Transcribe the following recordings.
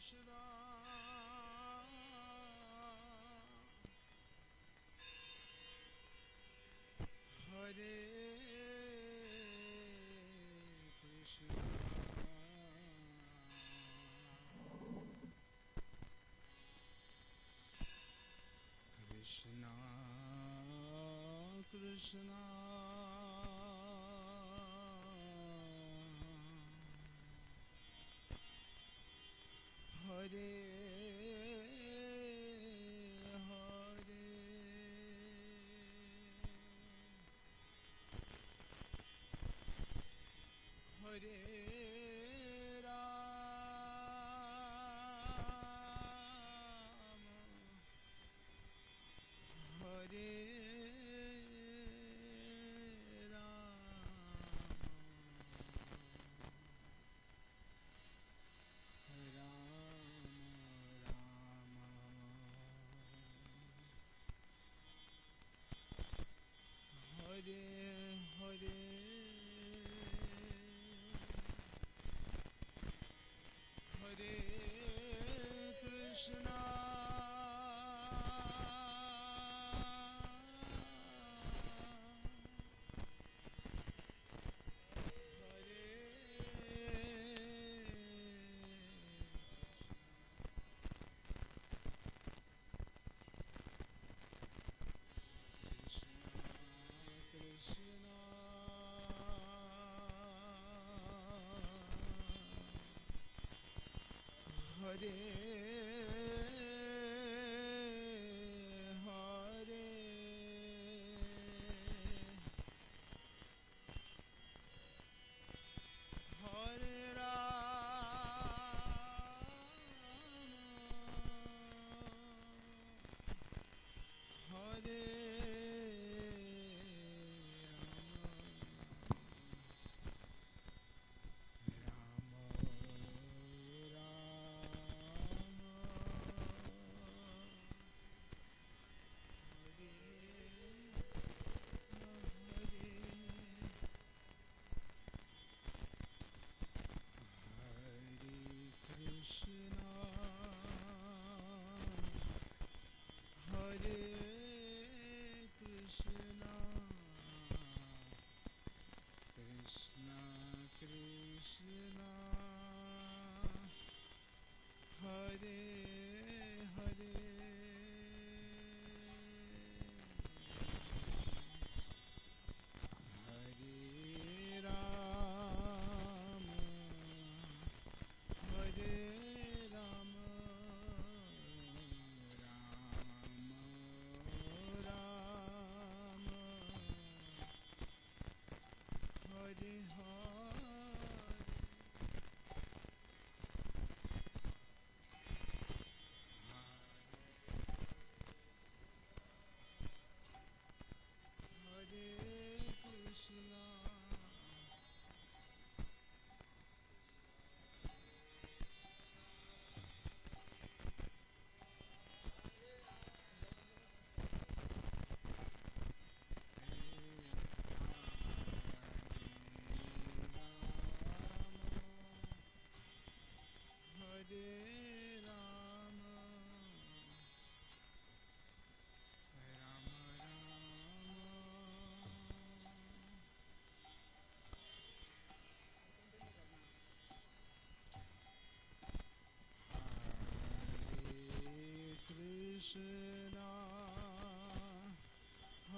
Krishna Krishna Hare Hare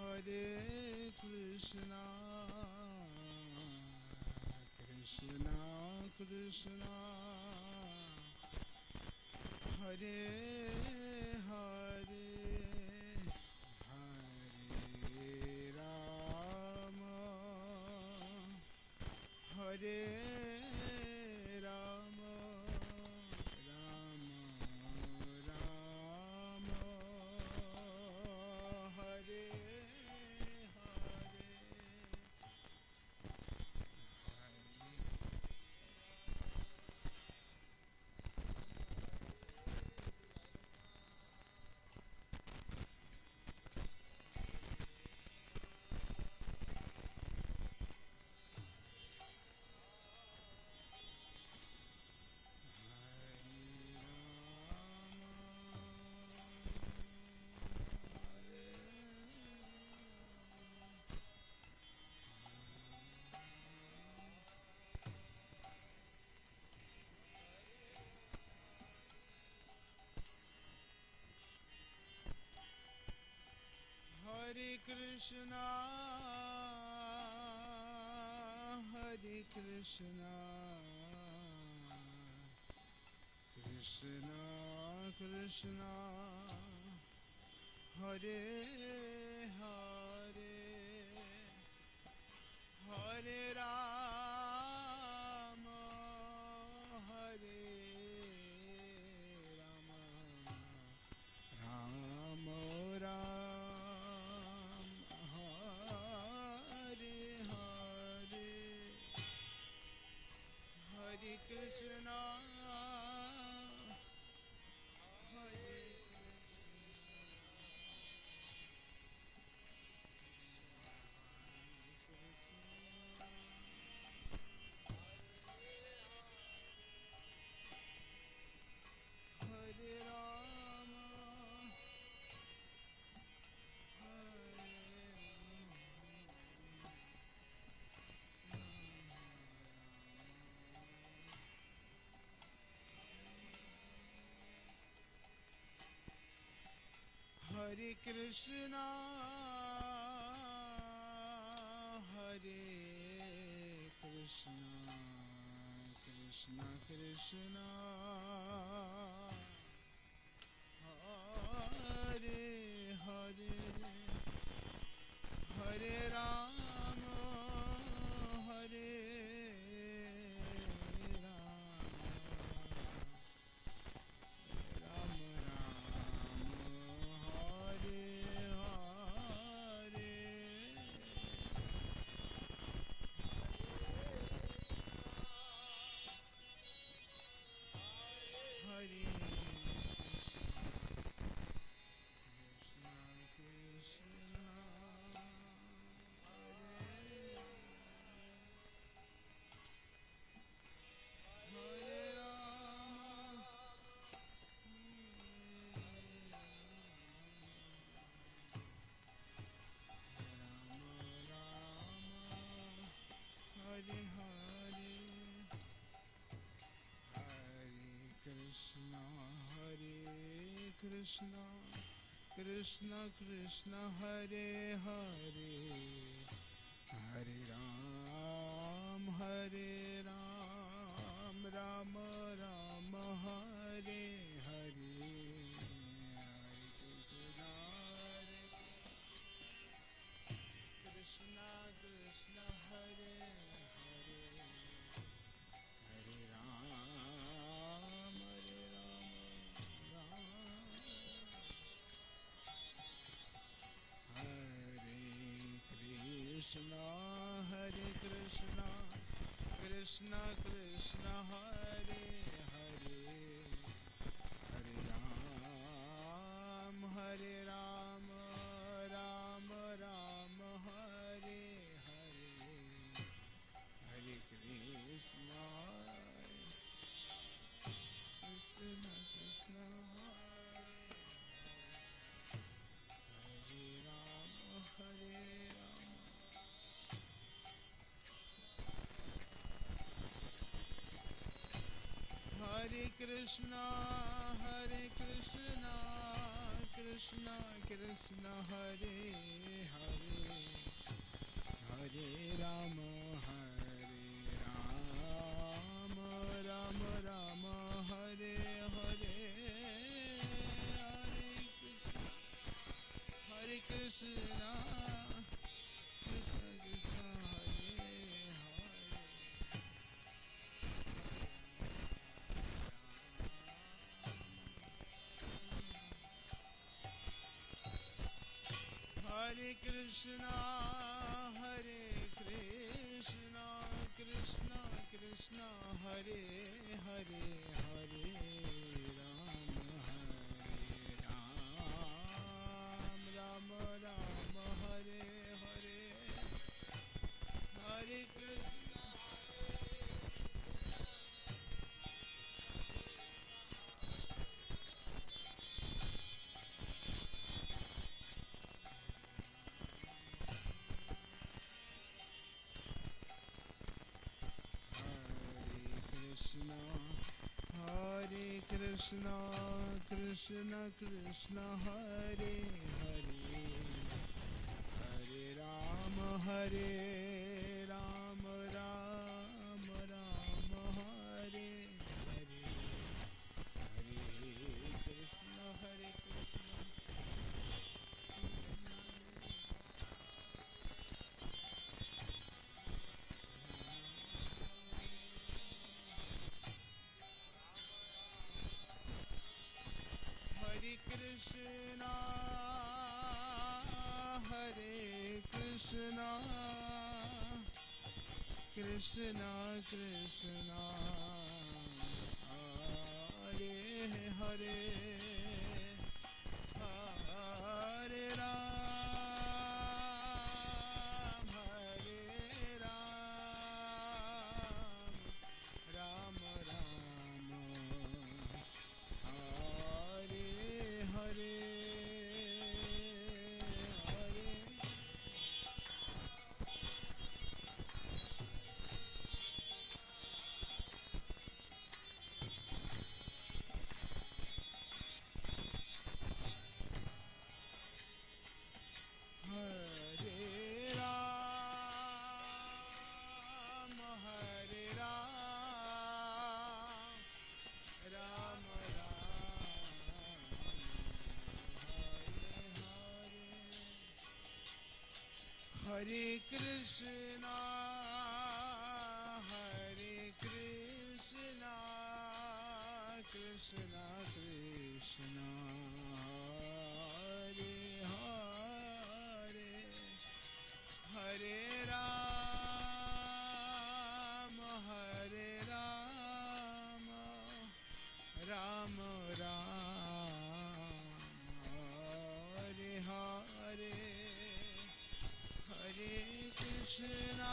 Hare Krishna Hare Hare Hare Rama Hare Rama Rama Rama Hare Hare Krishna, Hare Krishna, Krishna Krishna, Hare Hare, Hare Rama, Hare Rama, Rama Rama, Hare Hare, Hare Krishna, Hare Hare Rama, Hare Krishna, Hare Krishna, Krishna Krishna, Hare Hare, Hare Rama, Hare Rama, Hare Hare, Hare Krishna, Hare Rama, Hare Hare, Hare Krishna, Krishna Krishna, Hare Hare, Hare Ram, Ram Ram, Hare Hare, Krishna Krishna, Hare Hare, Hare Ram, Ram, Hare Krishna, Krishna Krishna, Hare Hare, Hare Ram, Ram Ram, Hare Hare, Hare Krishna, Krishna Krishna, Hare Ram, Hare Ram. Hare Krishna, Krishna Krishna, Hare Hare, Hare Rama, Ram Ram, Hare Hare, Hare Krishna, Krishna Krishna, Hare Krishna, Krishna Krishna, Hare Hare, Hare Ram, Ram Hare Hare, Hare Krishna, Krishna, Krishna Krishna, Hare Hare, Hare Ram, Ram Ram, Hare Hare, Hare Krishna, Hare Krishna, Hare Krishna, Hare Krishna, Krishna Krishna, Hare Hare, Hare Ram, Hare Ram, Ram Ram, Hare Hare, Hare Hare Krishna, Hare Krishna, Krishna Krishna, Hare Hare, Hare Ram, Hare Ram, Ram Ram, Hare Hare, Hare Krishna,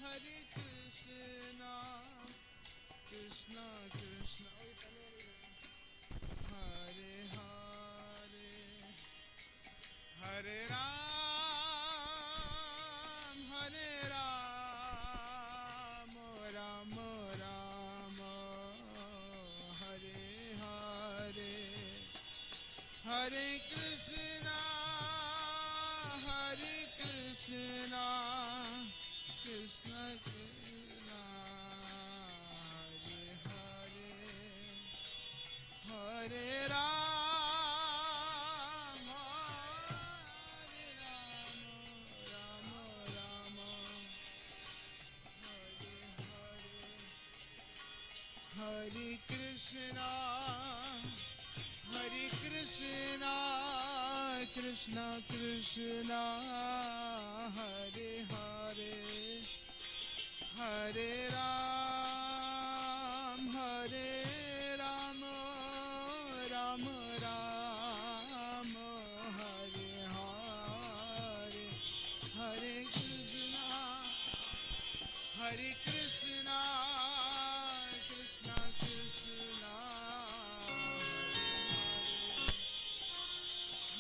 Hare Krishna, Hare Krishna, Krishna Krishna, Hare Hare, Hare Ram, Hare Ram, Ram Ram, Hare Hare, Hare Krishna, Hare Krishna, Krishna Krishna, Hare Hare, Hare Ram, Hare Ram, Ram Ram, Hare Hare, Hare Krishna, Hare Krishna, Krishna Krishna, Hare Hare, Hare Ram, Hare Ram, Ram Ram, Hare Hare, Hare Krishna, Hare Krishna, Krishna Krishna,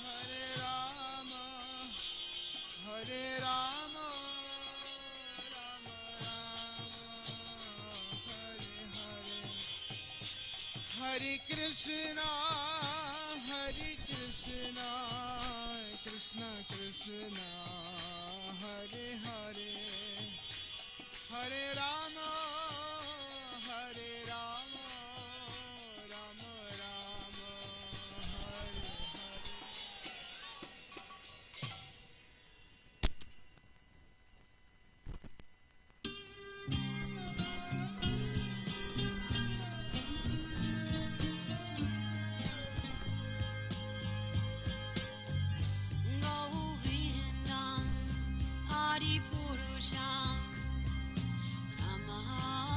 Hare Rama, Hare Rama, Rama Rama, Hare Hare, Hare Krishna, Hare Krishna, Krishna Krishna, Hare Hare, Hare Rama, Hare Rama, Rama Rama, Hare Hare. Govindam Adi Purusham Tamaham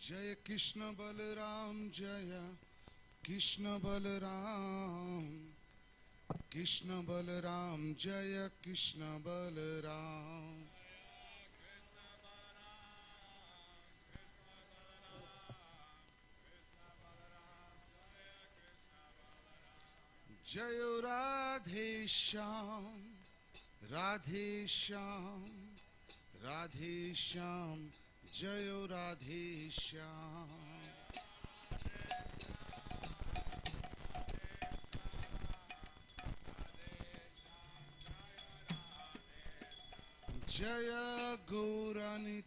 जय कृष्ण बलराम जय कृष्ण बलराम कृष्ण बलराम जय कृष्ण बलराम जय राधे श्याम राधे श्याम राधे श्याम जय राधे श्याम जय गौरानिताय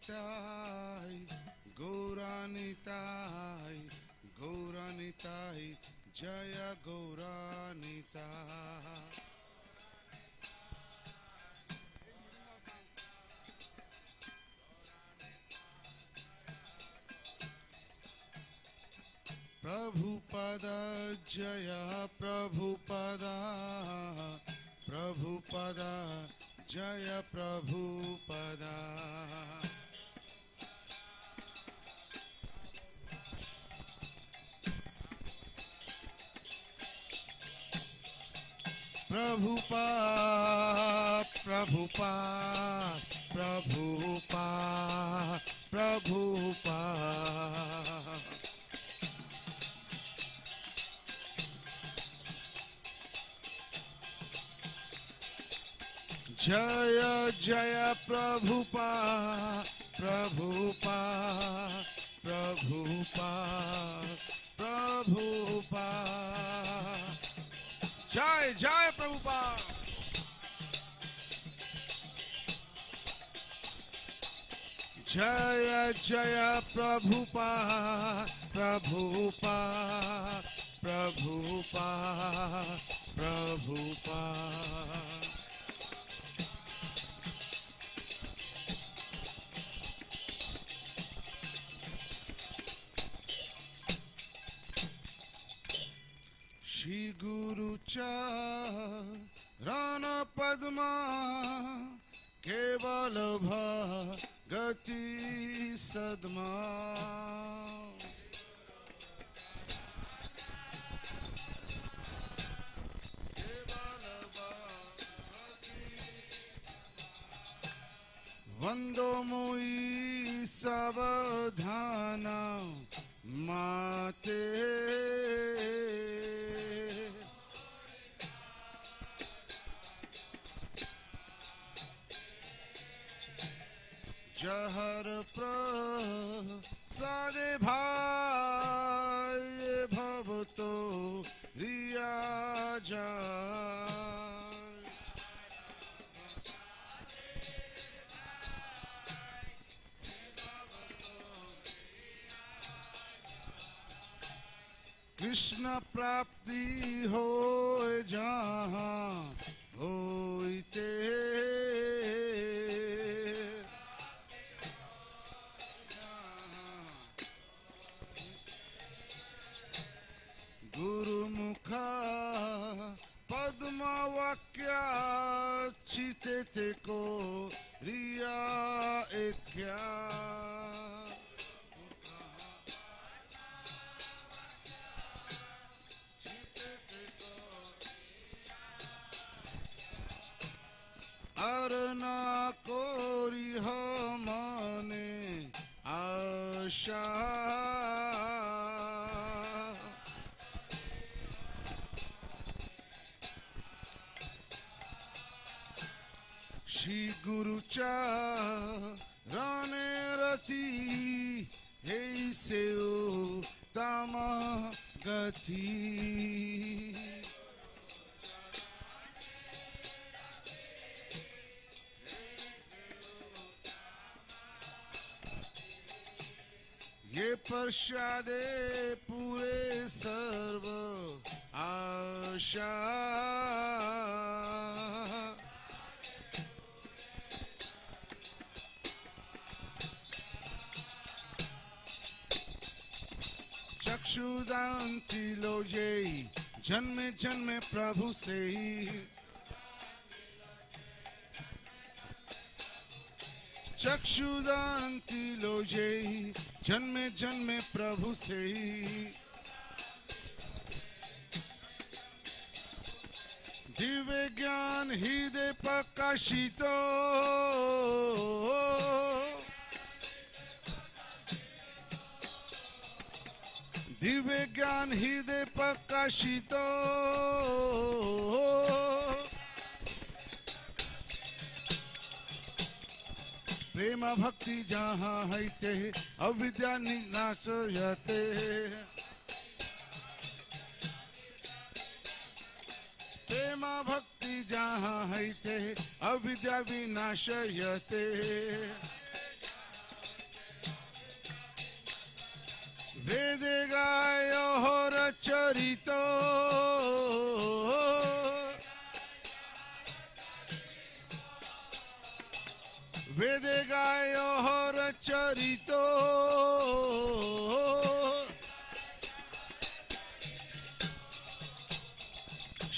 गौरानिताय गौरानिताय जय गौरानिताय प्रभुपद जय प्रभुपद प्रभुपद जय प्रभुपद प्रभुपाद प्रभुपाद प्रभुपाद प्रभुपाद जय जय प्रभुपाद प्रभुपाद प्रभुपाद प्रभुपाद जय जय प्रभुपाद जय जय प्रभुपाद प्रभुपाद प्रभुपाद प्रभुपाद श्री गुरु चरण पद्मा केवल भगति सद्मा वंदो मोई सावधान माते जहर प्रसादे भाई भवतो रिया जाय कृष्ण प्राप्ति हो जहाँ होते गुरुमुखा पद्मा वाक्या चिते को रिया एक्या अरना कोरी हमने आशा श्री गुरु चरण रति हे से तम गति ये प्रसादे पूरे सर्व आशा चक्षुदांति लो ये जन्मे जन्मे प्रभु से चक्षुदान्ति लोजे जन्मे जन्मे प्रभु से दिव्य ज्ञान हृदय प्रकाशितो दिव्य ज्ञान हृदय प्रकाशितो प्रेम भक्ति जहाँ हैते अविद्या निनाशयते प्रेम भक्ति जहाँ हैते अविद्या विनाशयते वेद गायो रचरितो वेद गायो रचरितो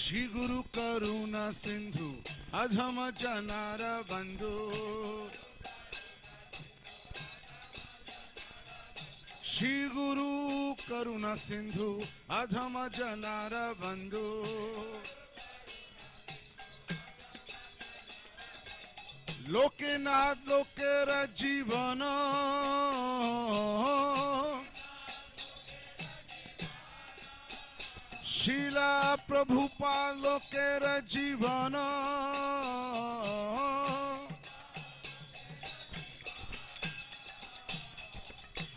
श्री गुरु करुणा सिंधु अधम जनार बंधु श्री गुरु करुणा सिंधु अधम जनार बंधु लोके नाथ लोकेर जीवन शीला प्रभुपाद लोकेर जीवन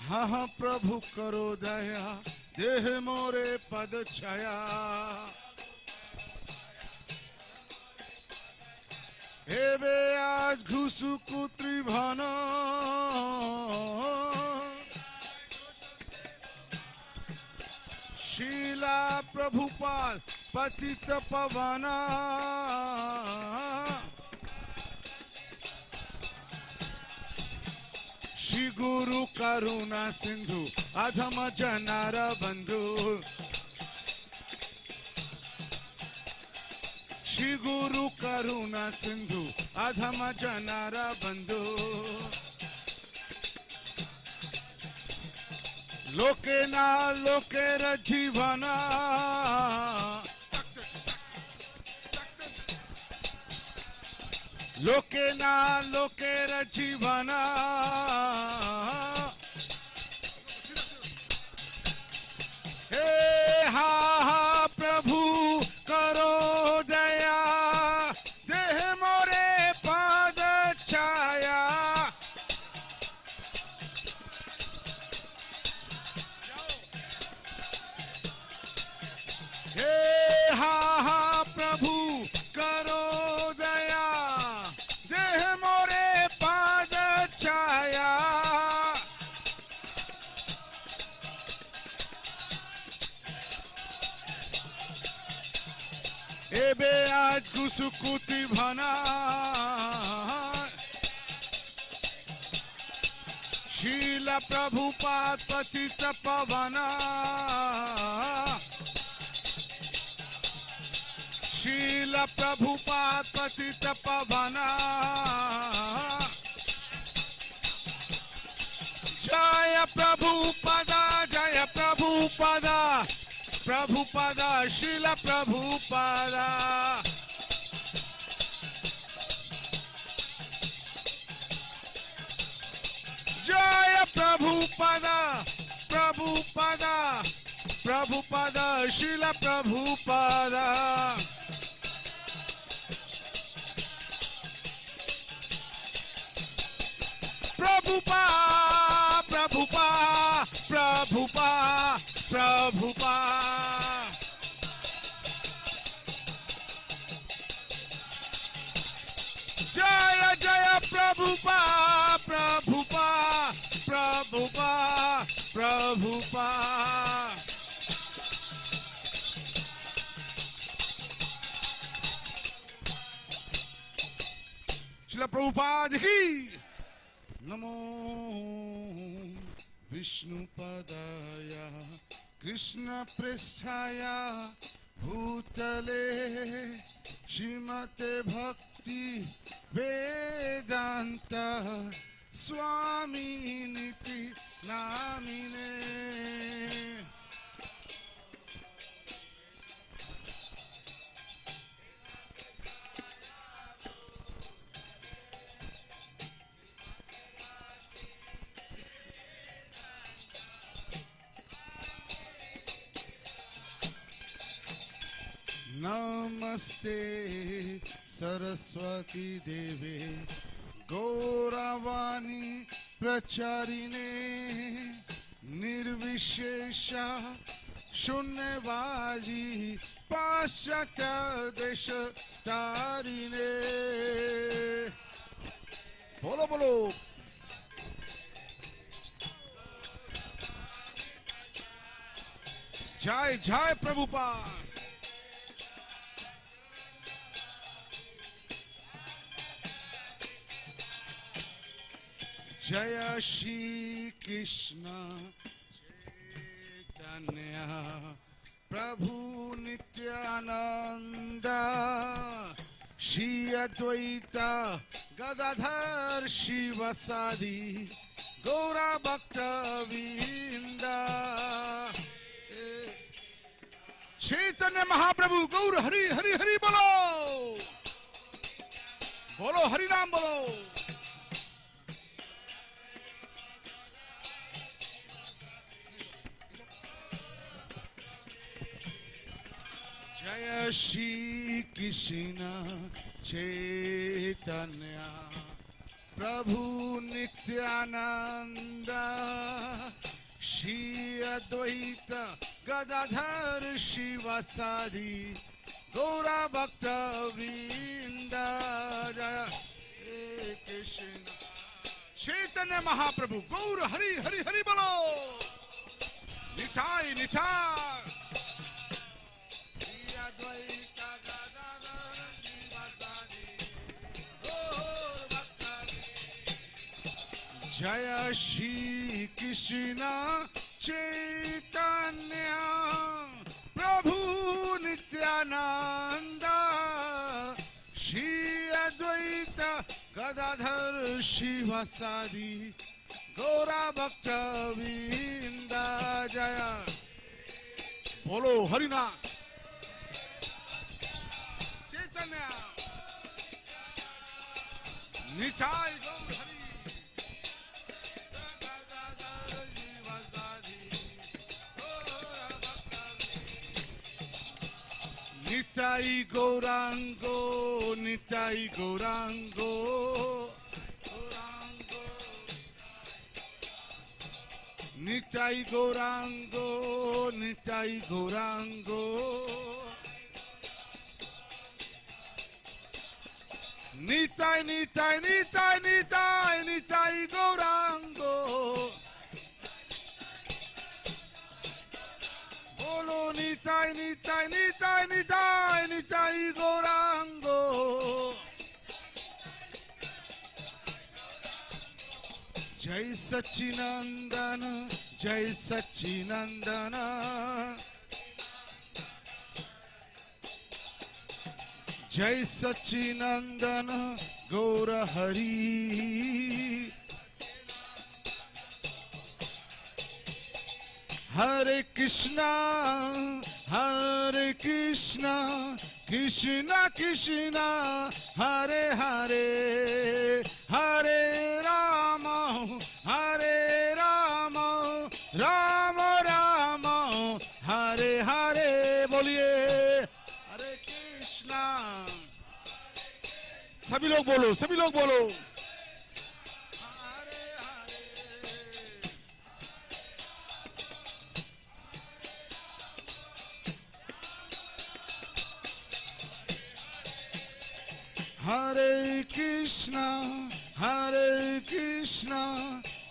हाँ प्रभु करो दया देह मोरे पद छाया हेबे आज घुसुकु त्रिभुवन शीला प्रभुपाद पतित पवन श्री गुरु करुणा सिंधु अधम जनार बंधु श्री गुरु करुणा सिंधु अधम जनार बंधु लोके ना लोकेर जीवन लोके ना लोकेर जीवन हे हा हा प्रभु करो दया देह मोरे पद छाया हे हा हा प्रभु करो दया देह मोरे पद छाया एबे आज कुसुकुति भना शीला प्रभुपाद पतित पवन शीला प्रभुपाद पतित पवन जय प्रभुपदा जय प्रभुपदा प्रभुपदा शीला प्रभुपदा जय प्रभुपदा प्रभुपदा प्रभुपदा शीला प्रभुपदा प्रभुपा प्रभुपा प्रभुपा प्रभुपा जय जय प्रभुपा प्रभुपा प्रभुपा प्रभुपा श्रील प्रभुपाद की नमो विष्णुपदाय कृष्ण पृष्ठाय भूतले श्रीमते भक्ति वेदांत स्वामी नीति नामिने। नमस्ते सरस्वती देवे गौरवाणी प्रचारिणे निर्विशेष शून्यवादी पाश्चात्य देश तारिणे। बोलो बोलो। जय जय प्रभुपाद। जय श्री कृष्ण चैतन्य प्रभु नित्यानंद श्री अद्वैत गदाधर शिवसादि गौरा भक्त वृंद। चैतन्य महाप्रभु गौर हरि हरि हरि बोलो। बोलो हरि नाम बोलो। जय श्री कृष्ण चैतन्य प्रभु नित्यानंद श्री अद्वैत गदाधर शिवसादि गौरा भक्त वृंद। जय कृष्ण चैतन्य महाप्रभु गौर हरि हरि हरि बोलो। निताई निताई। जय श्री कृष्ण चैतन्य प्रभु नित्यानंद श्री अद्वैत गदाधर शिवसादि गौरा भक्त वृंद। जय बोलो हरिनाम चैतन्य निताई गौर हरि। निताई गौरांगो निताई गौरांगो निताई गौरांगो निताई गौरांगो निताई निताई निताई निताई निताई गौरांगो। बोलो निताई निताई निताई निताई निताई गौरांगो। जय सच्चिनंदन जय सच्चिनंदन जय सच्चिनंदन गौर हरि। हरे कृष्णा कृष्णा कृष्णा हरे हरे हरे राम राम राम हरे हरे। बोलिए हरे कृष्णा। सभी लोग बोलो सभी लोग बोलो। हरे Krishna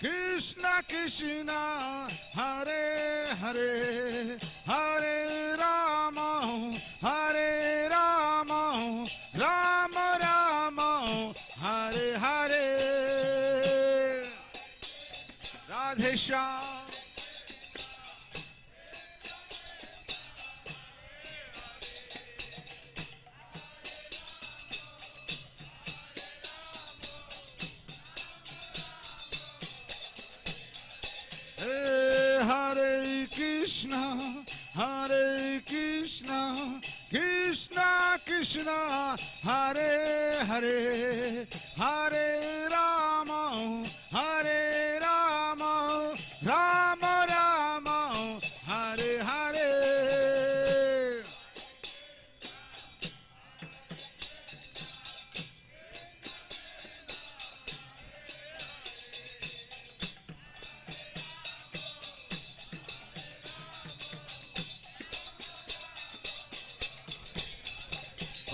Krishna Krishna Hare Hare Hare Ram Ram Ram Hare Hare. Radhe Shyam. Krishna, Hare Hare, Hare Rama, Hare Rama, Rama Rama, Hare Hare.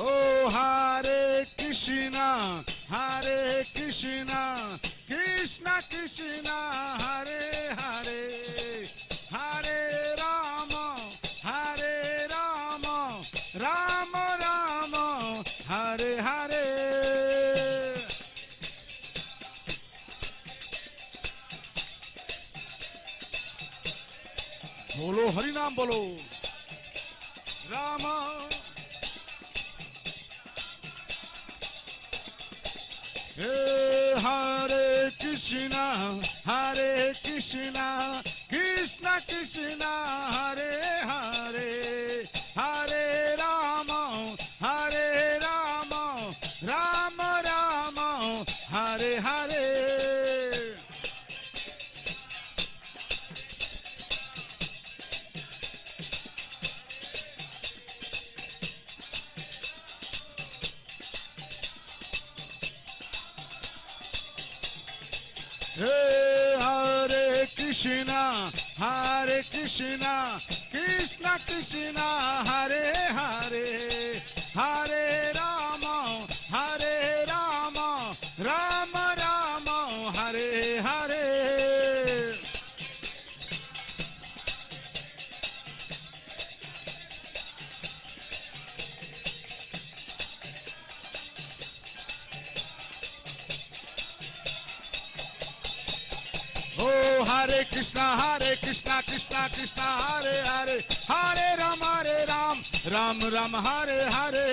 Oh, Hare Krishna, Hare Krishna, Krishna Krishna, Hare Hare, Hare Rama, Hare Rama, Rama Rama, Hare Hare. Bolo Hari Naam bolo, Rama. Hare Krishna, Hare Krishna, Krishna Krishna, Hare Hare, Hare Rama, Hare Rama, Rama Rama, Hare Hare. Hare Krishna, Hare Krishna, Krishna Krishna, Hare Hare, Hare Rama, Hare Rama, Rama Rama, Hare Hare. Oh, Hare Krishna, Krishna Krishna, Hare Hare, Hare Ram, Ram Ram, Hare Hare.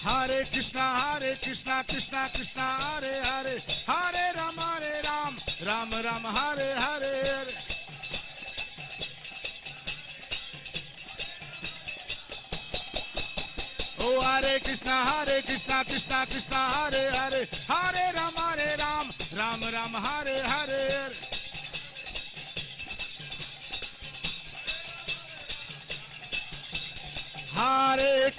Hare Krishna, Krishna Krishna, Hare Hare, Hare Ram, Ram Ram, Hare Hare. Oh, Hare Krishna, Krishna Krishna, Hare Hare, Hare Ram, Ram Ram, Hare Hare. Hare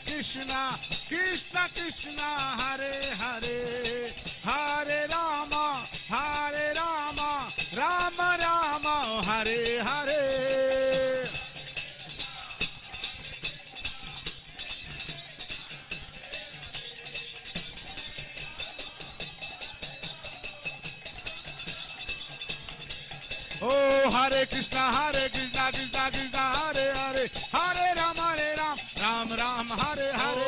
Krishna, Krishna Krishna, Hare Hare, Hare Rama, Rama Rama, Hare Hare. Oh, Hare Krishna, Krishna Krishna, Hare Hare, Hare Ram, Ram Ram, Hare Hare.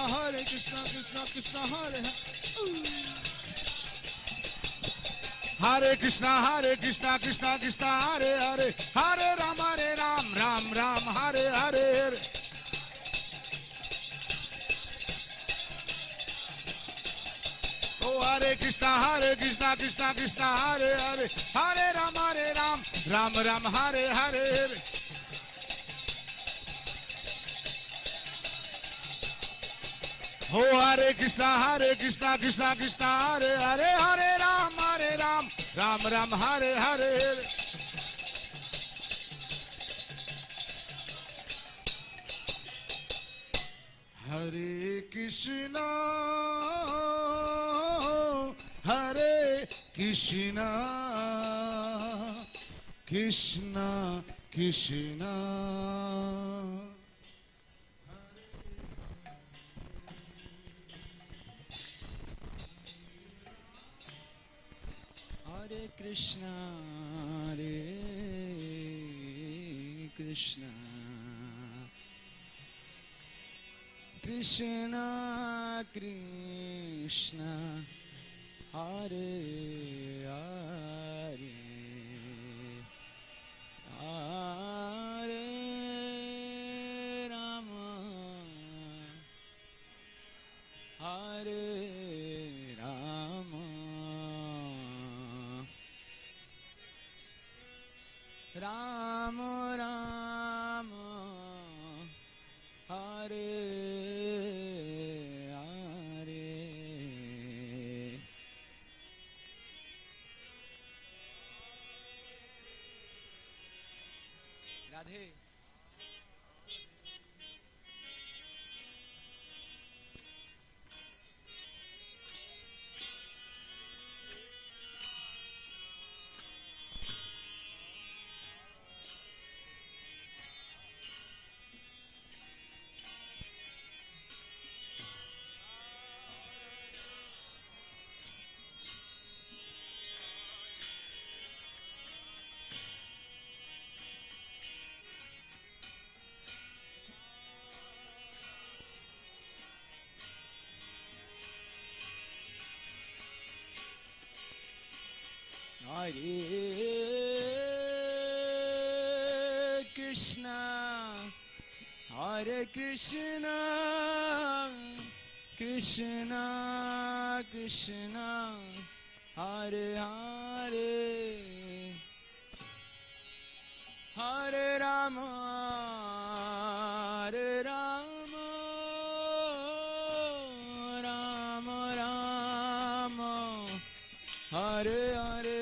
Hare Krishna, Krishna Krishna, Hare Hare. Hare Krishna, Krishna Hare Hare, Hare Ram, Ram Ram, Hare Hare. Oh, Hare Krishna, Krishna Hare Hare, Hare Ram, Ram Ram, Hare Hare. Oh, Hare Krishna, Krishna Hare Hare, Hare Ram, Ram Ram, Hare Hare. Hare Krishna, Hare Krishna, Krishna Krishna. Hare Krishna, Hare Krishna, Krishna Krishna, Hare Hare, Hare Rama, Hare Rama, Ram Ram Hare Hare. Radhe. Hare Krishna, Hare Krishna, Krishna Krishna, Hare Hare, Hare Rama, Hare Rama, Rama Rama, Hare Hare.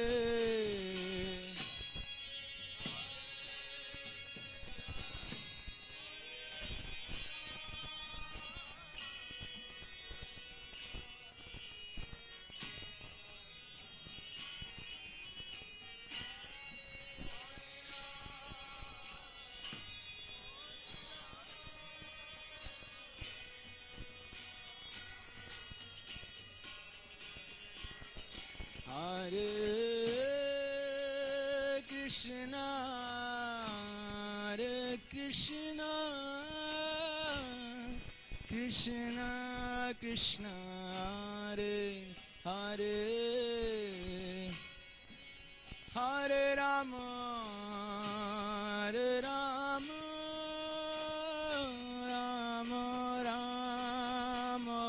Hare Krishna, Hare Krishna, Krishna Krishna, Hare Hare, Hare Rama, Hare Rama, Rama Rama,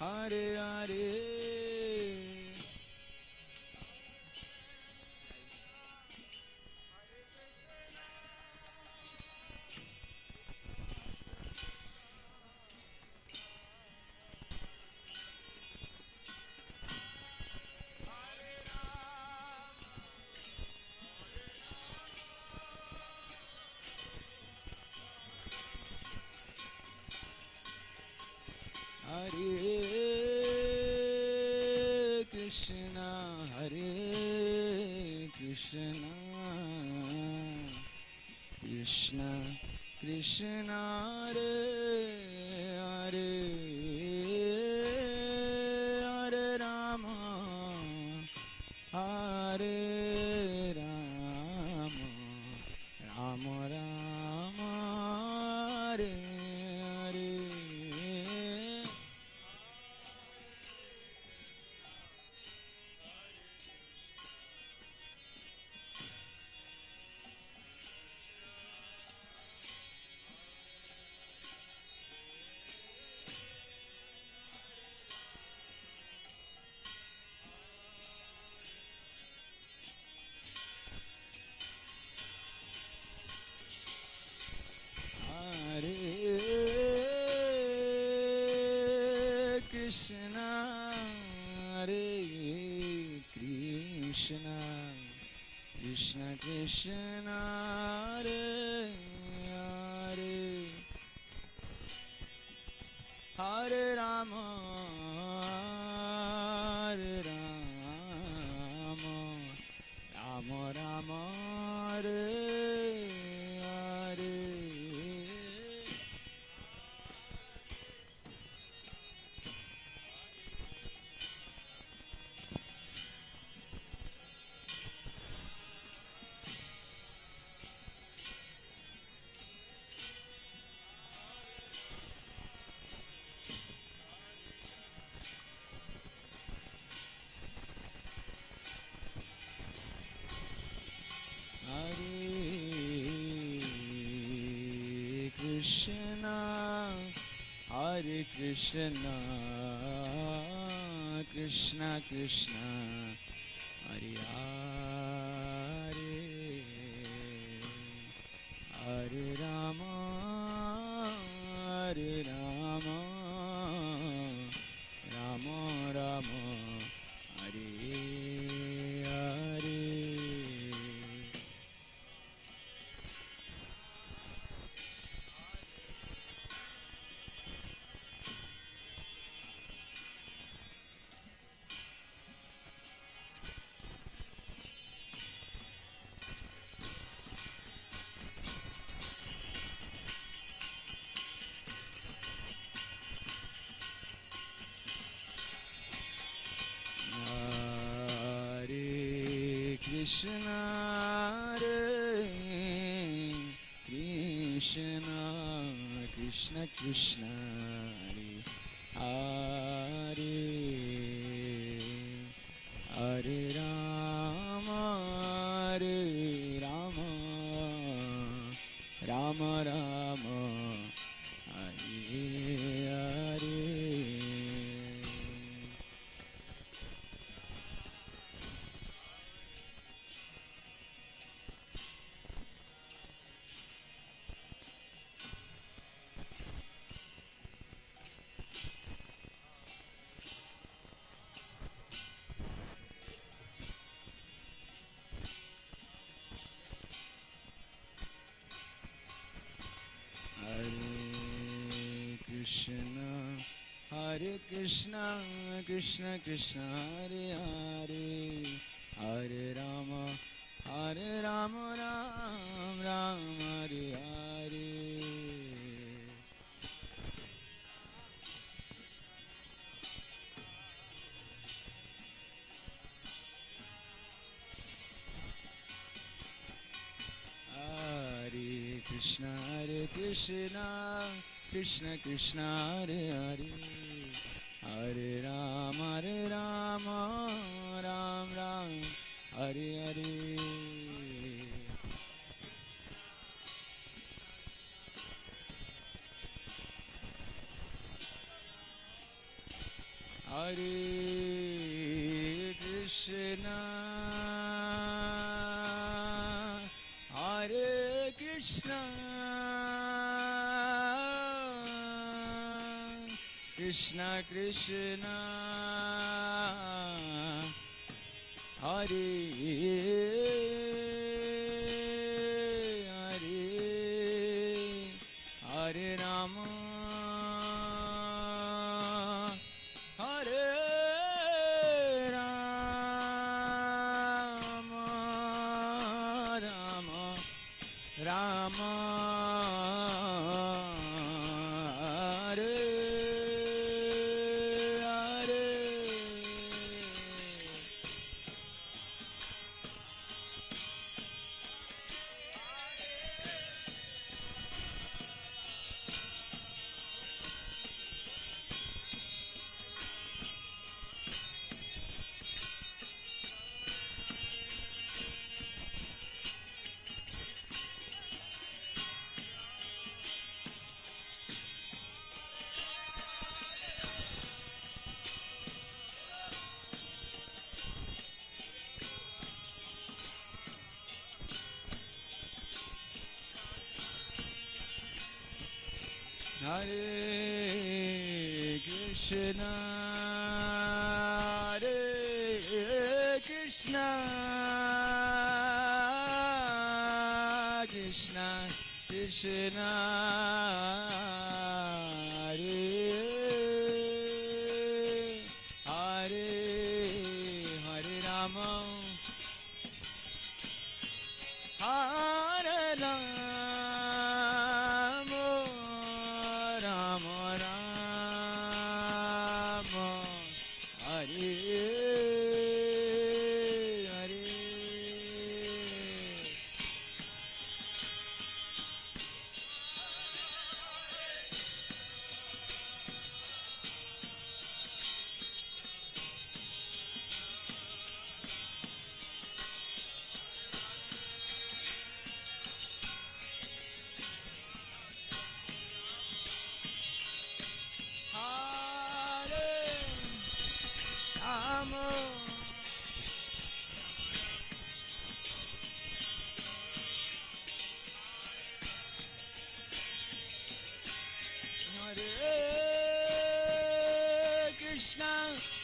Hare Hare. Hare Krishna, Hare Krishna, Krishna Krishna, Hare Hare, Hare Rama, Hare Rama, Rama Rama, Hare Hare. Hare Krishna, Hare Krishna, Krishna Krishna, Hare Hare, Hare Rama, Hare Rama, Rama Rama, Hare Hare. Hare Krishna, Krishna Krishna, Hare Hare, Krishna, Hare Krishna, Krishna Krishna, Hare Hare Rama, Hare Rama, Rama Rama, Hare Hare. Hare Krishna, Krishna Krishna, Hare Hare, Hare Rama, Ram Ram, Hare Hare. Hare Krishna, Krishna Krishna, Hare Hare, Hare Rama, Ram Ram, Hare Hare. Hare Krishna, Hare Krishna, Krishna Krishna, Hare Hare, Hare Rama, Hare Rama, Rama Rama, Hare Hare. Hare Krishna, Hare Krishna, Krishna Krishna, Hare Hare, Hare Rama, Hare Rama, Rama Rama, Hare Hare.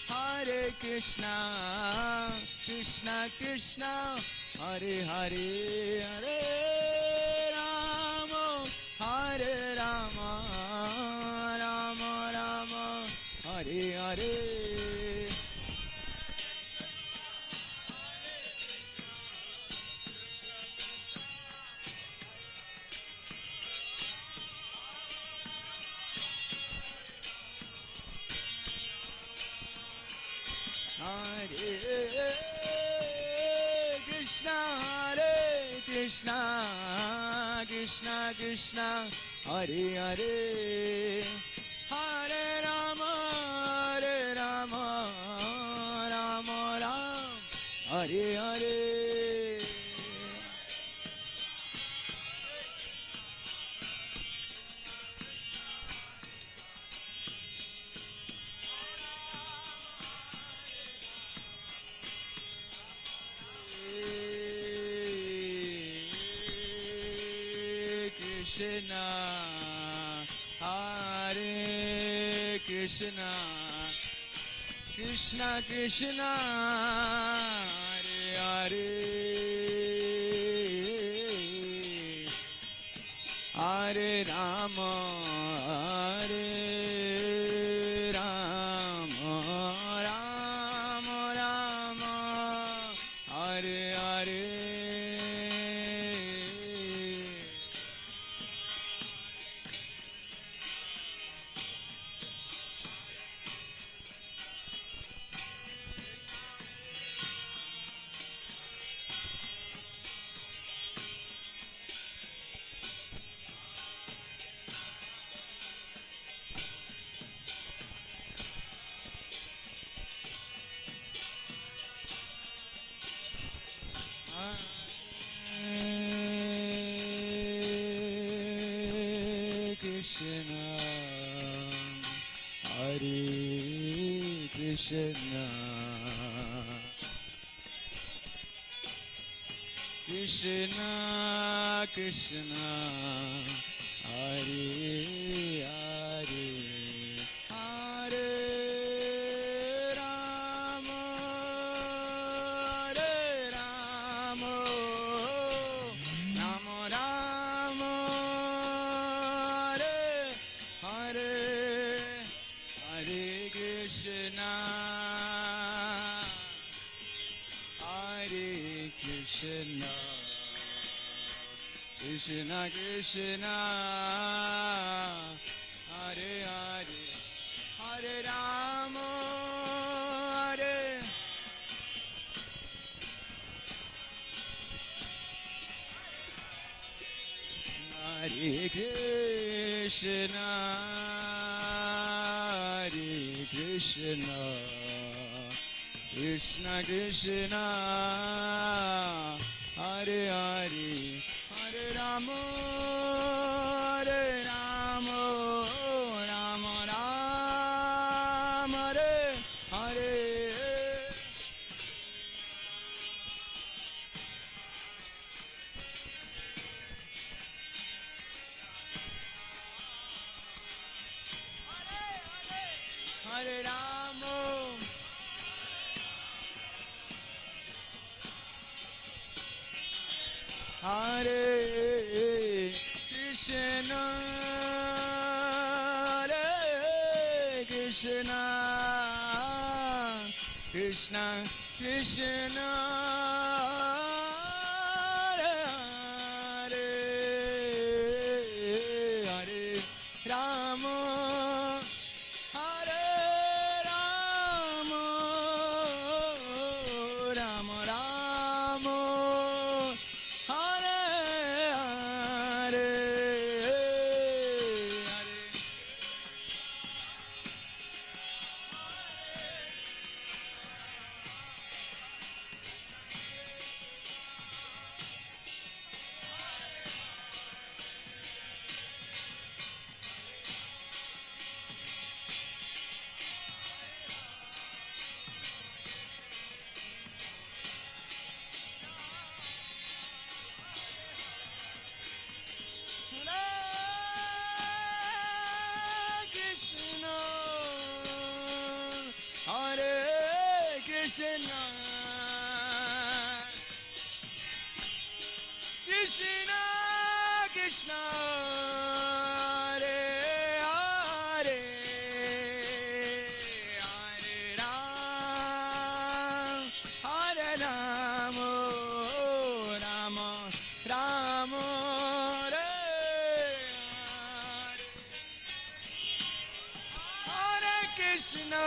Hare Krishna, Krishna Krishna, Hare Hare, Hare Rama, Hare Rama, Rama Rama, Hare Hare. Hare Krishna, Krishna, Krishna Krishna, Hare Hare, Hare Rama, Hare Rama, Rama Rama, Hare Hare. Krishna, Hare Krishna, Krishna Krishna, Hare Hare, Hare Rama, Hare Rama, Rama Rama, Hare Hare. Krishna, Hare Krishna, Krishna Krishna, Hare Hare, Hare Rama, Hare Rama, Rama Rama, Hare Hare, Hare Krishna, Hare Krishna, Krishna Krishna, Hare Hare, Hare Rama, Hare Hare Krishna, Hare Krishna, Krishna Krishna, Hare Hare, Hare Rama, Hare Rama, Rama Rama, Hare Hare. Hare Rama, Hare Krishna, Hare Krishna, Krishna Krishna, Hare Hare, Hare Rama, Hare Rama, Rama Rama, Hare Hare, Hare. Krishna, Krishna Krishna, Hare Hare, Hare Ram, Hare Rama, Rama Rama, Hare Hare, Hare Krishna.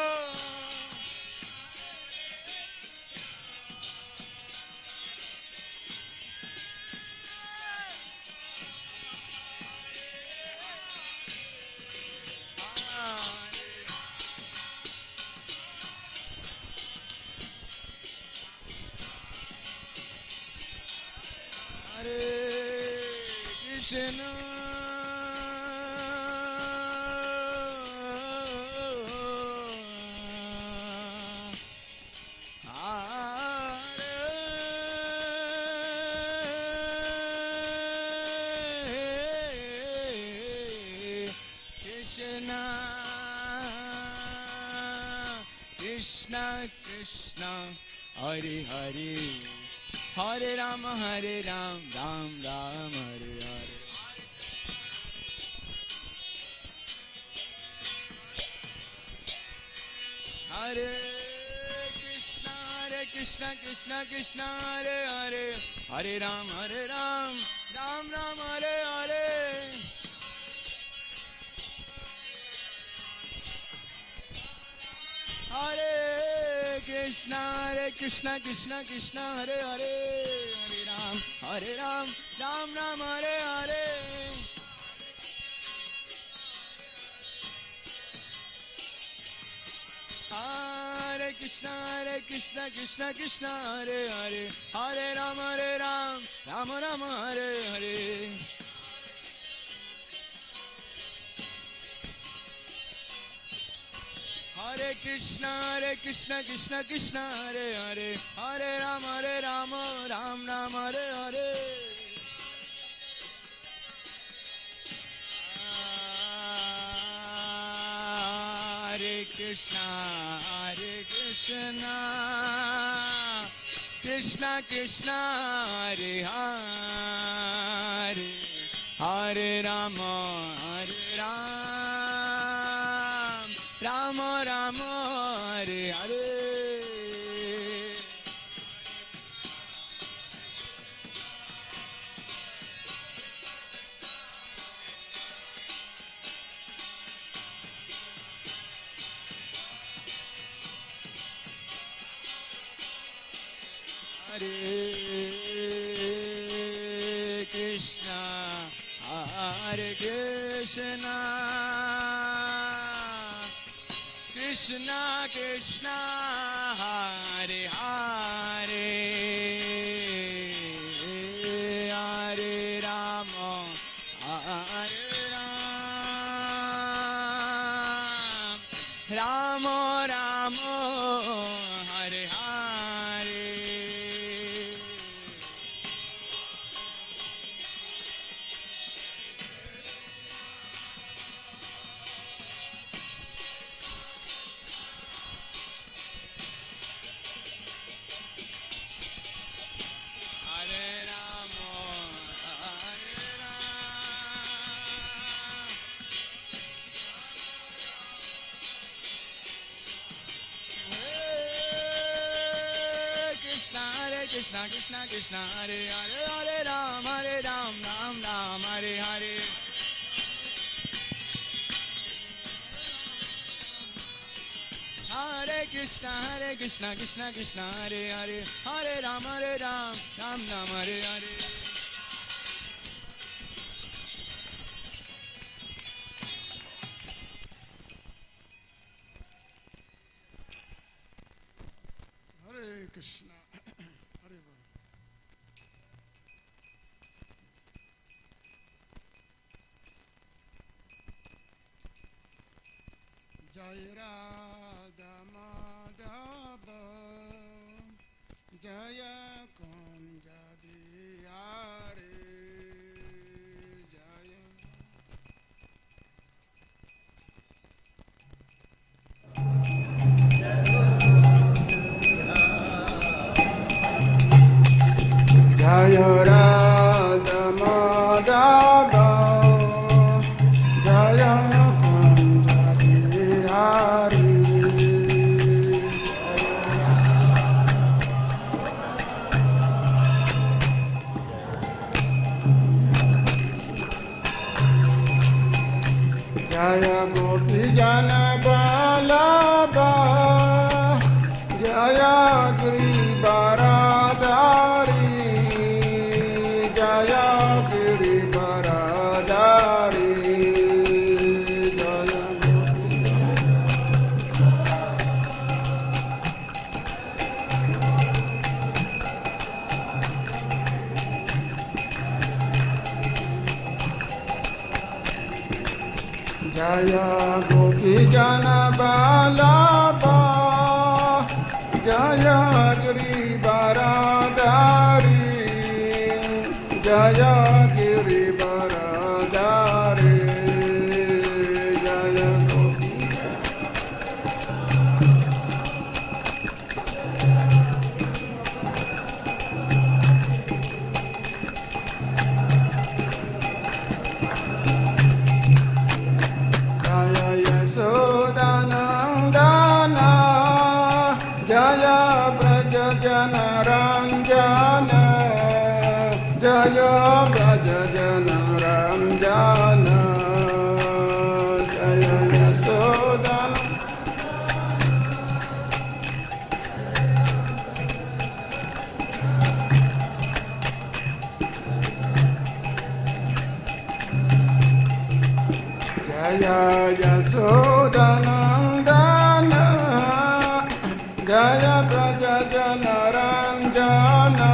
Hare Hare, Hare Ram, Hare Ram, Ram Ram, Hare Hare. Hare Krishna, Krishna Krishna, Hare Hare, Hare Ram, Ram Ram, Hare Hare. Hare Krishna, Krishna Krishna, Hare Hare, Hare Ram, Ram Ram, Hare Hare. Hare Krishna, Krishna Krishna, Hare Hare, Hare Ram, Ram Ram, Hare Hare. Hare Krishna, Krishna Krishna, Hare Hare, Hare Ram, Ram Ram, Hare Hare. Hare Krishna, Krishna Krishna, Hare Hare, Hare Ram, Ram Ram, Hare Hare. Hare Krishna, Krishna Krishna, Hare Hare, Hare Rama, Rama Rama, Hare Hare. Krishna Krishna Krishna, Hare Hare, Hare Ram, Ram Ram, Hare Hare. Hare Krishna, Krishna Krishna, Hare Hare, Hare Ram, Ram Ram, Hare Hare. Hare Krishna. Hare Bol. Jai Radha Madhava, Jaya Kunja Bihari, Jaya. Jaya Radha Madhava, Jaya Kunja Bihari. Jaya Gopi Jana Vallabha, Jaya Girivaradari, Jaya Girivaradari, Jaya Gopi. Jaya Gopijana Vallabha Jaya Giri Varadari Jaya Giri Varadari Jaya Yasodhanandana Jaya Braja Jana Ranjana Jaya Braja Jana Ranjana Jaya Yasodhanandana Jaya Yasodhanandana Jaya Braja Jana Ranjana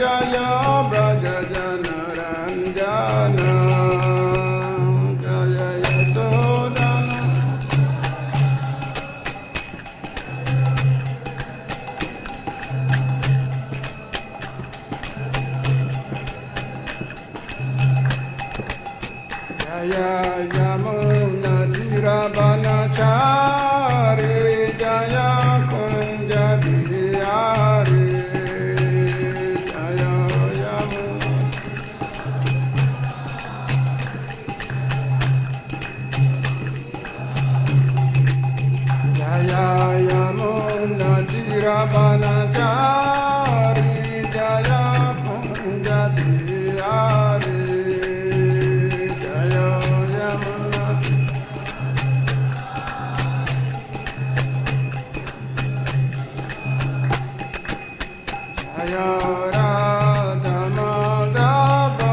Jaya Braja Jana Ranjana Jaya Yasodhanandana Jaya Yamuna Jiravanachari Jaya Kunja Vihari Jaya Yamuna Jaya Yamuna Jiravanachari Jaya Kunja Vihari Jaya Yamuna Jaya Radha Madhava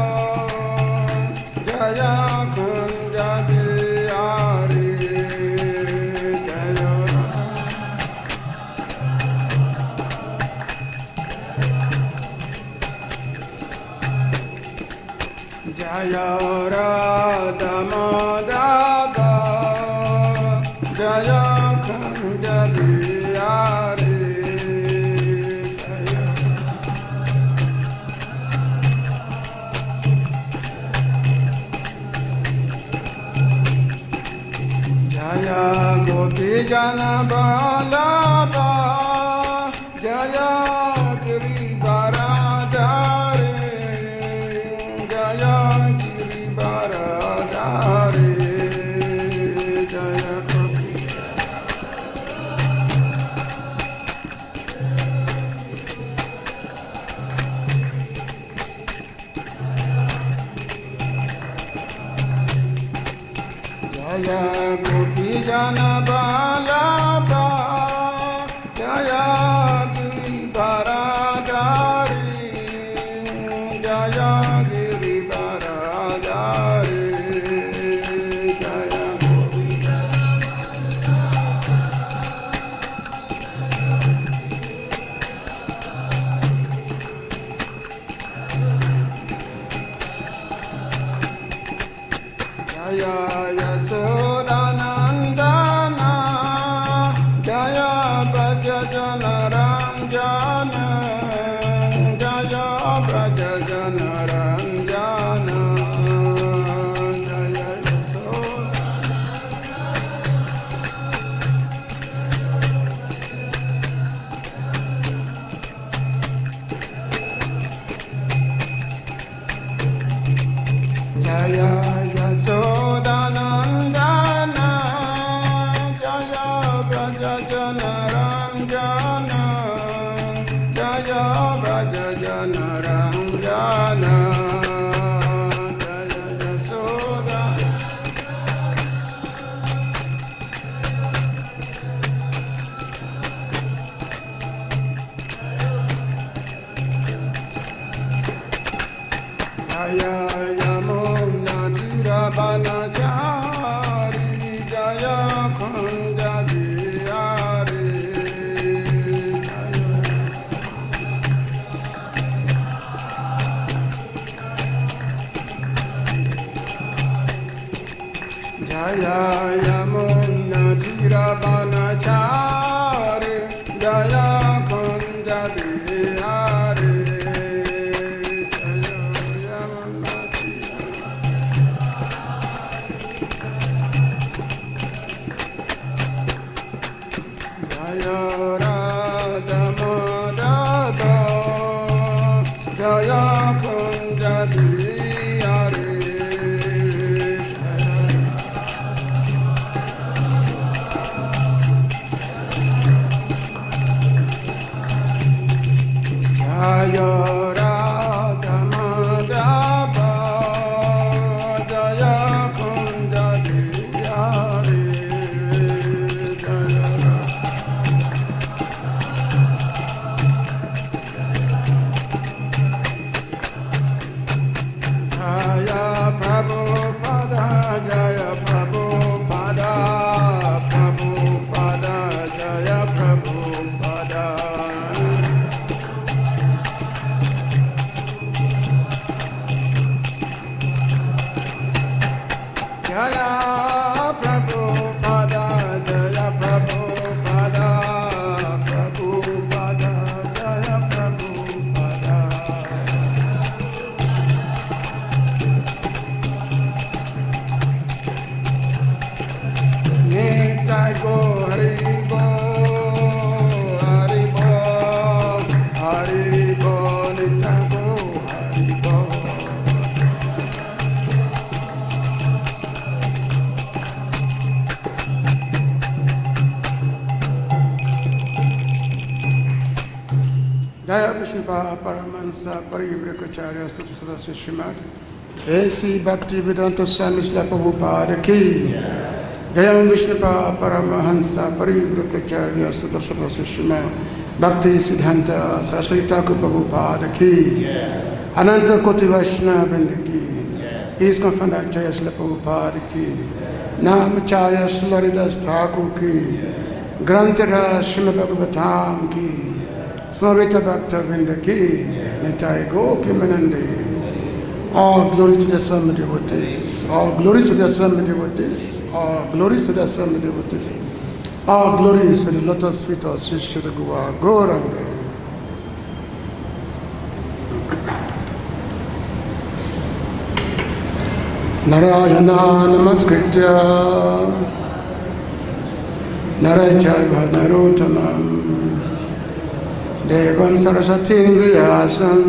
Jaya Kunja Vihari Jaya Jaya Radha Madhava Jaya Kunja Vihari Jaya Jaya Gopijana Vallabha Jaya Giri Varadari Jaya Giri Varadari Jaya Jaya Gopijana Vallabha Jaya Giri Varadari Jaya Giri Varadari Jaya Jaya Yasodhanandana Jaya Braja Jana Ranjana Jaya Braja Jana Ranjana Jaya Yasodhanandana Jaya Yasodhanandana Jaya Braja Jana Ranjana Jaya Braja Jana Ranjana Jaya Yasodhanandana Jaya Yamuna Jiravanachari Jaya Kunja Vihari Jaya Jaya Yamuna Tiravanachari Jaya Kunja Bihari Jaya Yamuna Jaya Radha Madhava Jaya Kunja Bihari Jaya Radha Madhava Jaya Kunja Bihari Jaya Jaya Prabhupada Jaya Prabhupada Prabhupada Jaya Prabhupada Jaya Prabhupada Jaya Prabhupada Prabhupada Jaya Prabhupada Nitai Go Hari Bo Hari Bo Hari Bo Nitai Go Hari Bo Jaya Vishnupada Paramahansa Parivrikracharya Stuti Sadasya Srimad A.C. Bhakti-Vedanta Swami Srila Prabhupada Ki Jaya Vishnupada Paramahansa Parivrikracharya Stuti Sadasya Srimad Bhakti Siddhanta Saraswati Thakur Prabhupada Ki Ananta Koti Vaishnava Vrinda Ki ISKCON Founder Jaya Srila Prabhupada Ki Namacharya Srila Haridas Thakur Ki Grantara Srimad Bhagavatam Ki Samaveta Bhakta Vrinda Ki Nitai Gopimanande. All glory to the Assembled devotees. All glories to the Assembled devotees. All glories to the Assembled devotees. All glories to the lotus feet of Sri Sri Guru Gauranga. Narayana Namaskritya Narayana Narottamam Devam Saraswatim Vyasam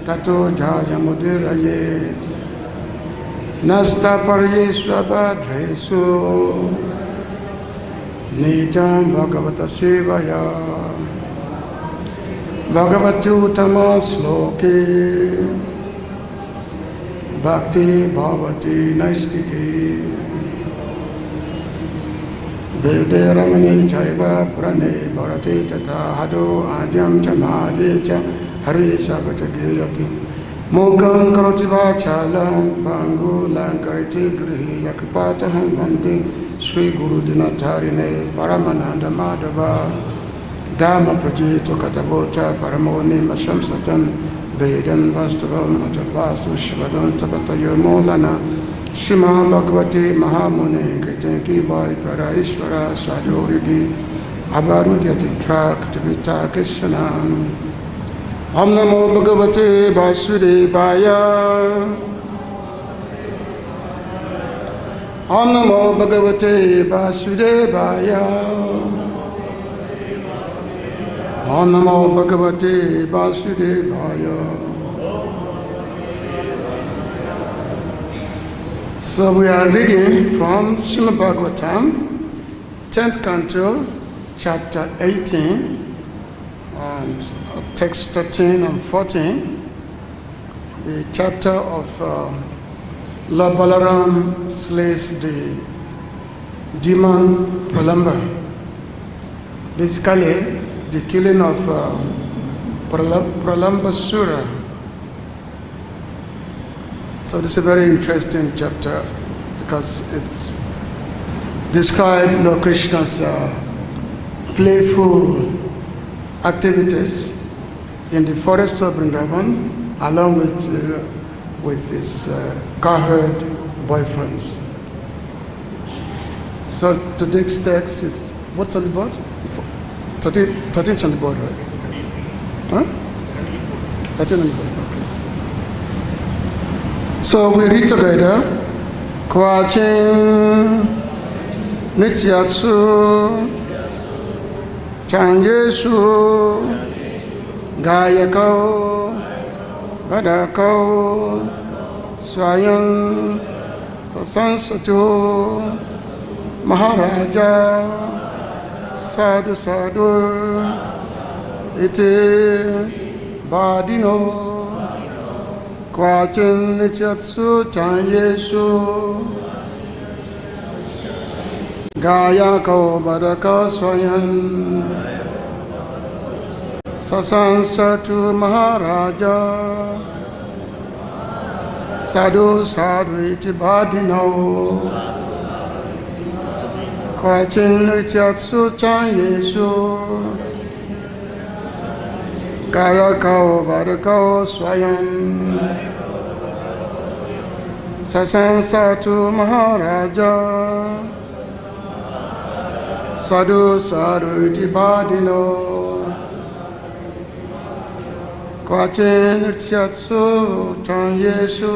Tato Jayamudirayet Nasta Paryesvabhadresu Nityam Bhagavata Sevaya Bhagavati Uttama Sloke Bhakti Bhavati Naistiki Vede Ramani Chaiva Purane Bharati Tata Hado Adyam Chamadi Cha Hari Sabata Giyati Mokam Karoti Vachalam Pangu Lankariti Grihi Yakripataham Vande Sri Guru Dinatarine Paramananda Madhava Dhamma Prajito Katabocha Paramoni Mashamsatan Vedan Vastavam Atapastu Shivadam Tapatayo Molana Srimad Bhagavati Mahamuni Ketenki Bhai Para Ishvara Sadhuriti Abarudyati Trak Tivita Krishnam Om Namo Bhagavate Vasudevaya Om Namo Bhagavate Vasudevaya Om Namo Bhagavate Vasudevaya. So we are reading from Srimad Bhagavatam, 10th canto, chapter 18, text 13 and 14, the chapter of Lord Balaram slays the demon Pralamba. Basically, the killing of Pralambasura. So this is a very interesting chapter because it's described Lord Krishna's playful activities in the forest of Vrindavan along with his cowherd boyfriends. So today's text is, what's on the board? 13th on the board, right? Huh? 13 on the board, okay. So we read together. Kwachin Nityatsu Chanyesu Gayako Badako Swayam Sasansatu Maharaja Sadhu Sadhu Iti Badino Kwachin Nityatsu Chanyesu Gayako Badako Swayam Sasansatu Maharaja Sadhu Sadhu Iti Badino Kwachin Nityatsu Chanyesu Gayako Badako Swayam Sasansatu Maharaja Sadhu Sadhu Iti Badino Kwachin Nityatsu Chanyesu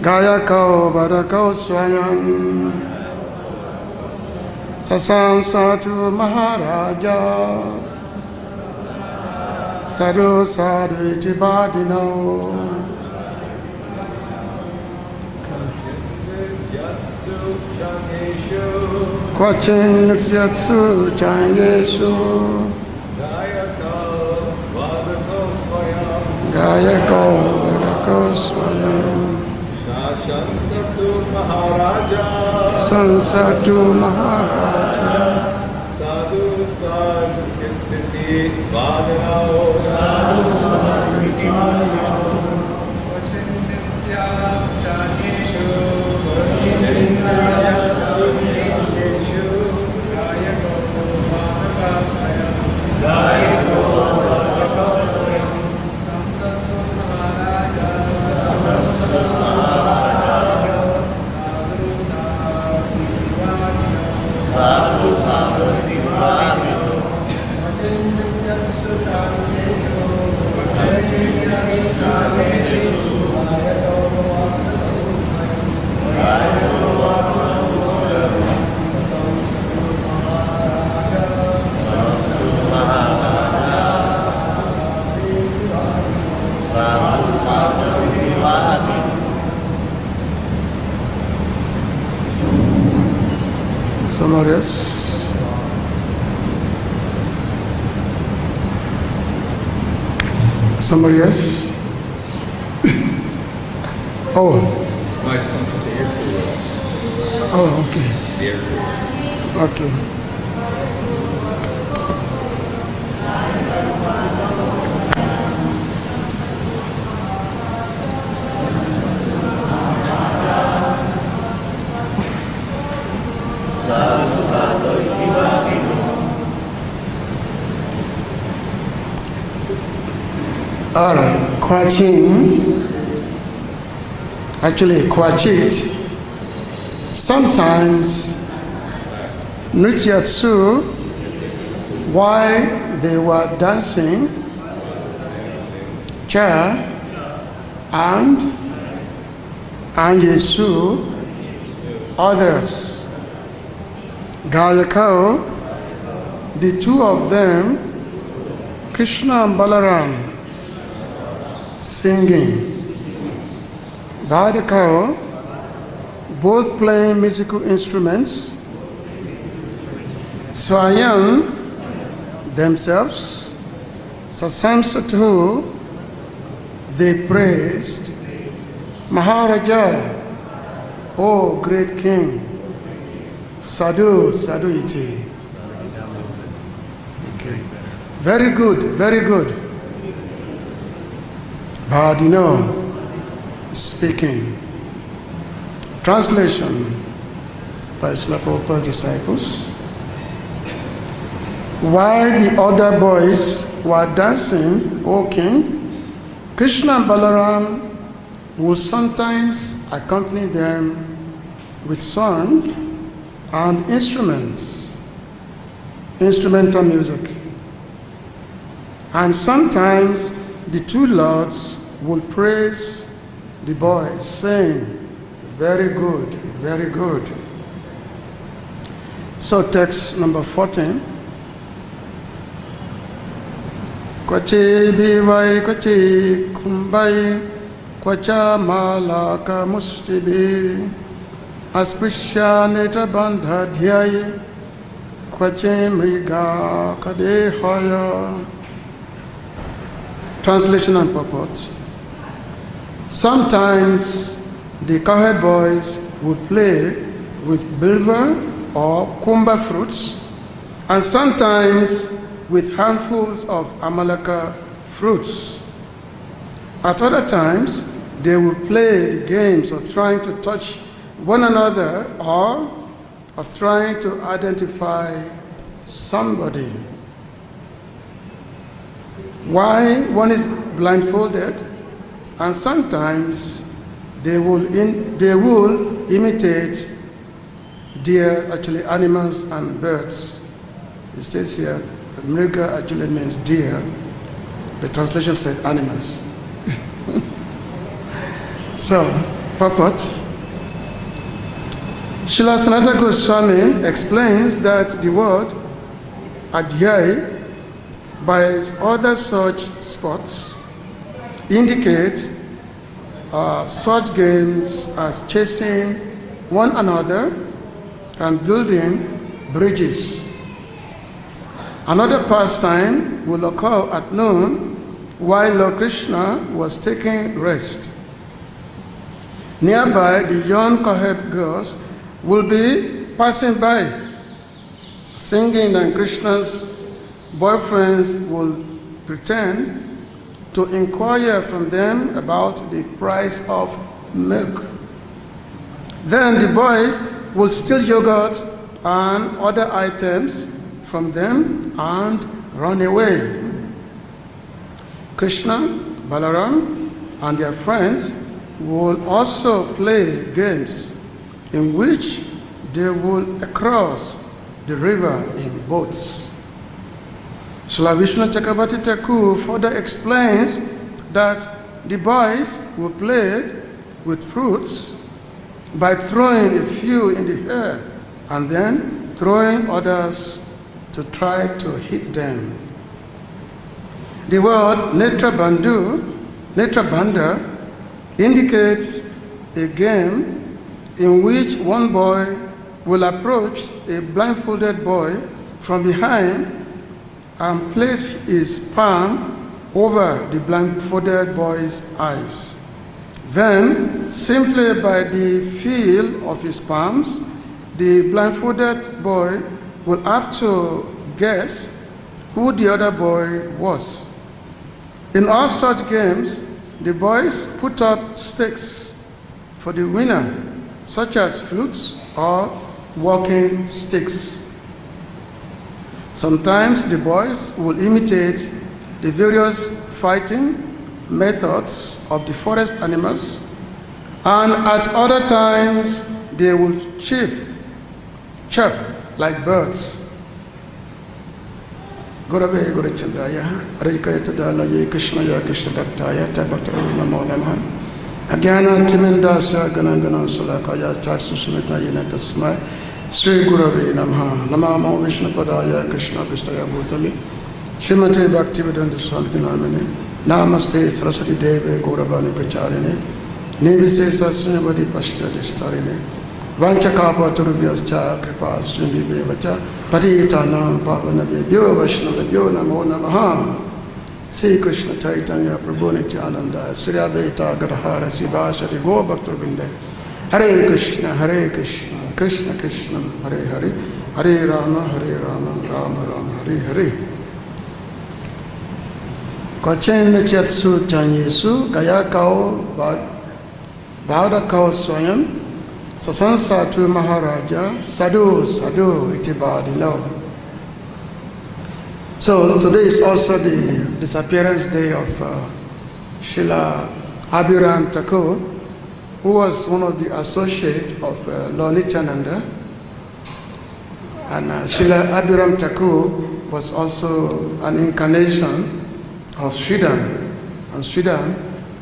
Gayako Badako Swayam Sasansatu Maharaja Sadhu Sadhu Iti Badino Kwachin Nityatsu Chanyesu Gayako Badako Swayam Sansatu Maharaja Sadhu Sadhu Iti Badino Sadhu Sadhu Iti Somebody else? Somebody else? Oh. Oh, okay. Okay. All right, Kwachin, actually Kwachit, sometimes Nityatsu, while they were dancing, Cha and Yesu, others, Gayako, the two of them, Krishna and Balaram, singing. Badako, both playing musical instruments. Swayam, themselves. Sasamsatu, they praised. Maharaja, oh great king. Sadhu, Sadhu iti. Okay. Very good, very good. Badino speaking. Translation by Srila Prabhupada's disciples. While the other boys were dancing, O king, Krishna and Balaram would sometimes accompany them with song and instruments, instrumental music. And sometimes the two lords will praise the boys, saying, "Very good, very good." So text number 14. Kwache bivai kwache kumbai kwacha malaka mustibi asprisha netra bandha dhyai kwache mriga kadehaya. Translation and purport. Sometimes the cowherd boys would play with bilva or kumba fruits, and sometimes with handfuls of amalaka fruits. At other times, they would play the games of trying to touch one another or of trying to identify somebody. Why one is blindfolded, and sometimes they will imitate deer, actually animals and birds. It says here, mriga actually means deer. The translation said animals. So, purport. Srila Sanatana Goswami explains that the word adhyai by other such spots indicates such games as chasing one another and building bridges. Another pastime will occur at noon while Lord Krishna was taking rest. Nearby, the young cowherd girls will be passing by, singing, and Krishna's boyfriends will pretend to inquire from them about the price of milk. Then the boys will steal yogurt and other items from them and run away. Krishna, Balaram, and their friends will also play games in which they will cross the river in boats. Srila Vishnu Chakravarti Thakur further explains that the boys will play with fruits by throwing a few in the air and then throwing others to try to hit them. The word Netra Bandha indicates a game in which one boy will approach a blindfolded boy from behind and place his palm over the blindfolded boy's eyes. Then, simply by the feel of his palms, the blindfolded boy will have to guess who the other boy was. In all such games, the boys put up stakes for the winner, such as flutes or walking sticks. Sometimes the boys will imitate the various fighting methods of the forest animals, and at other times they will chirp like birds. Gurave Gurachandaya, Rikayatadala Krishna Ya Krishna Bhaktaya, Tabata Namo Namaha, Agyana Timindasa Ganangana Salakaya, Tatsusumita Yena Tasmai, Sri Gurave Namaha, Namamo Vishnu Padaya, Krishna Vistaya Bhutali, Srimate Bhakti-yoga Swami Namine, Namaste Saraswati Deve Gauravani Pracharine, Nivise Sasnavati Pashta Distarine, Vanchakapa Turubhyascha Kripa Srindi Bevacha, Patitanam Pavanavebhyo Vaishnavebhyo Namo Namaha, Sri Krishna Chaitanya Prabhu Nityananda, Sri Advaita Gadahara Sivasari Go Bhakta Vrinda, Hare Krishna, Krishna Krishna, Hare Hare, Hare Rama, Rama Rama, Hare Hare. Kwachen Chetsu Chanyesu, Gaya Kao, Bhada Kao Swayam, Sasansa tu Maharaja, Sadhu, iti badino. So today is also the disappearance day of Srila Abhiram Thakur, who was one of the associates of Lord Nityananda, and Srila Abhiram Thakur was also an incarnation of Sridhar, and Sridhar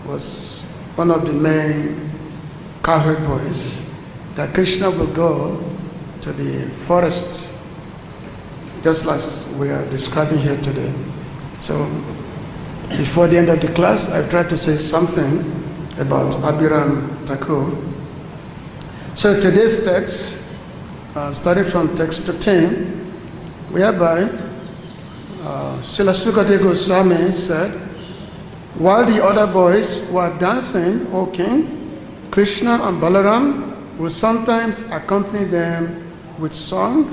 was one of the main cowherd boys that Krishna would go to the forest, just as we are describing here today. So before the end of the class, I tried to say something about Abhiram Thakur. So today's text started from text 10, whereby Srila Sukadeva Goswami said, while the other boys were dancing, O king, Krishna and Balaram would sometimes accompany them with song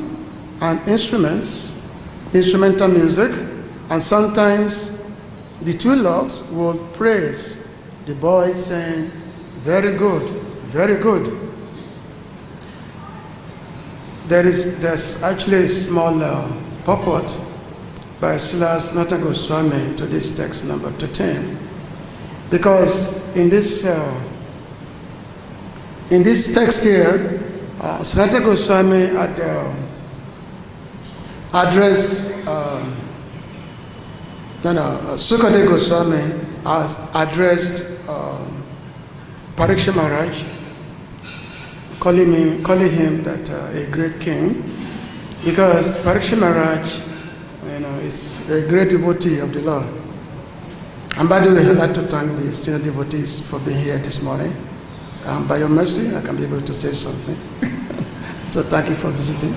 and instrumental music, and sometimes the two lords would praise the boys, saying, very good, very good. There's actually a small purport by Srila Sanatana Goswami to this text number 10, because in this text here, Sanatana Goswami had addressed Sukadeva Goswami has addressed Parikshit Maharaj, calling him that a great king, because Parikshit Maharaj, is a great devotee of the Lord. And by the way, I'd like to thank the senior devotees for being here this morning. By your mercy, I can be able to say something. So thank you for visiting.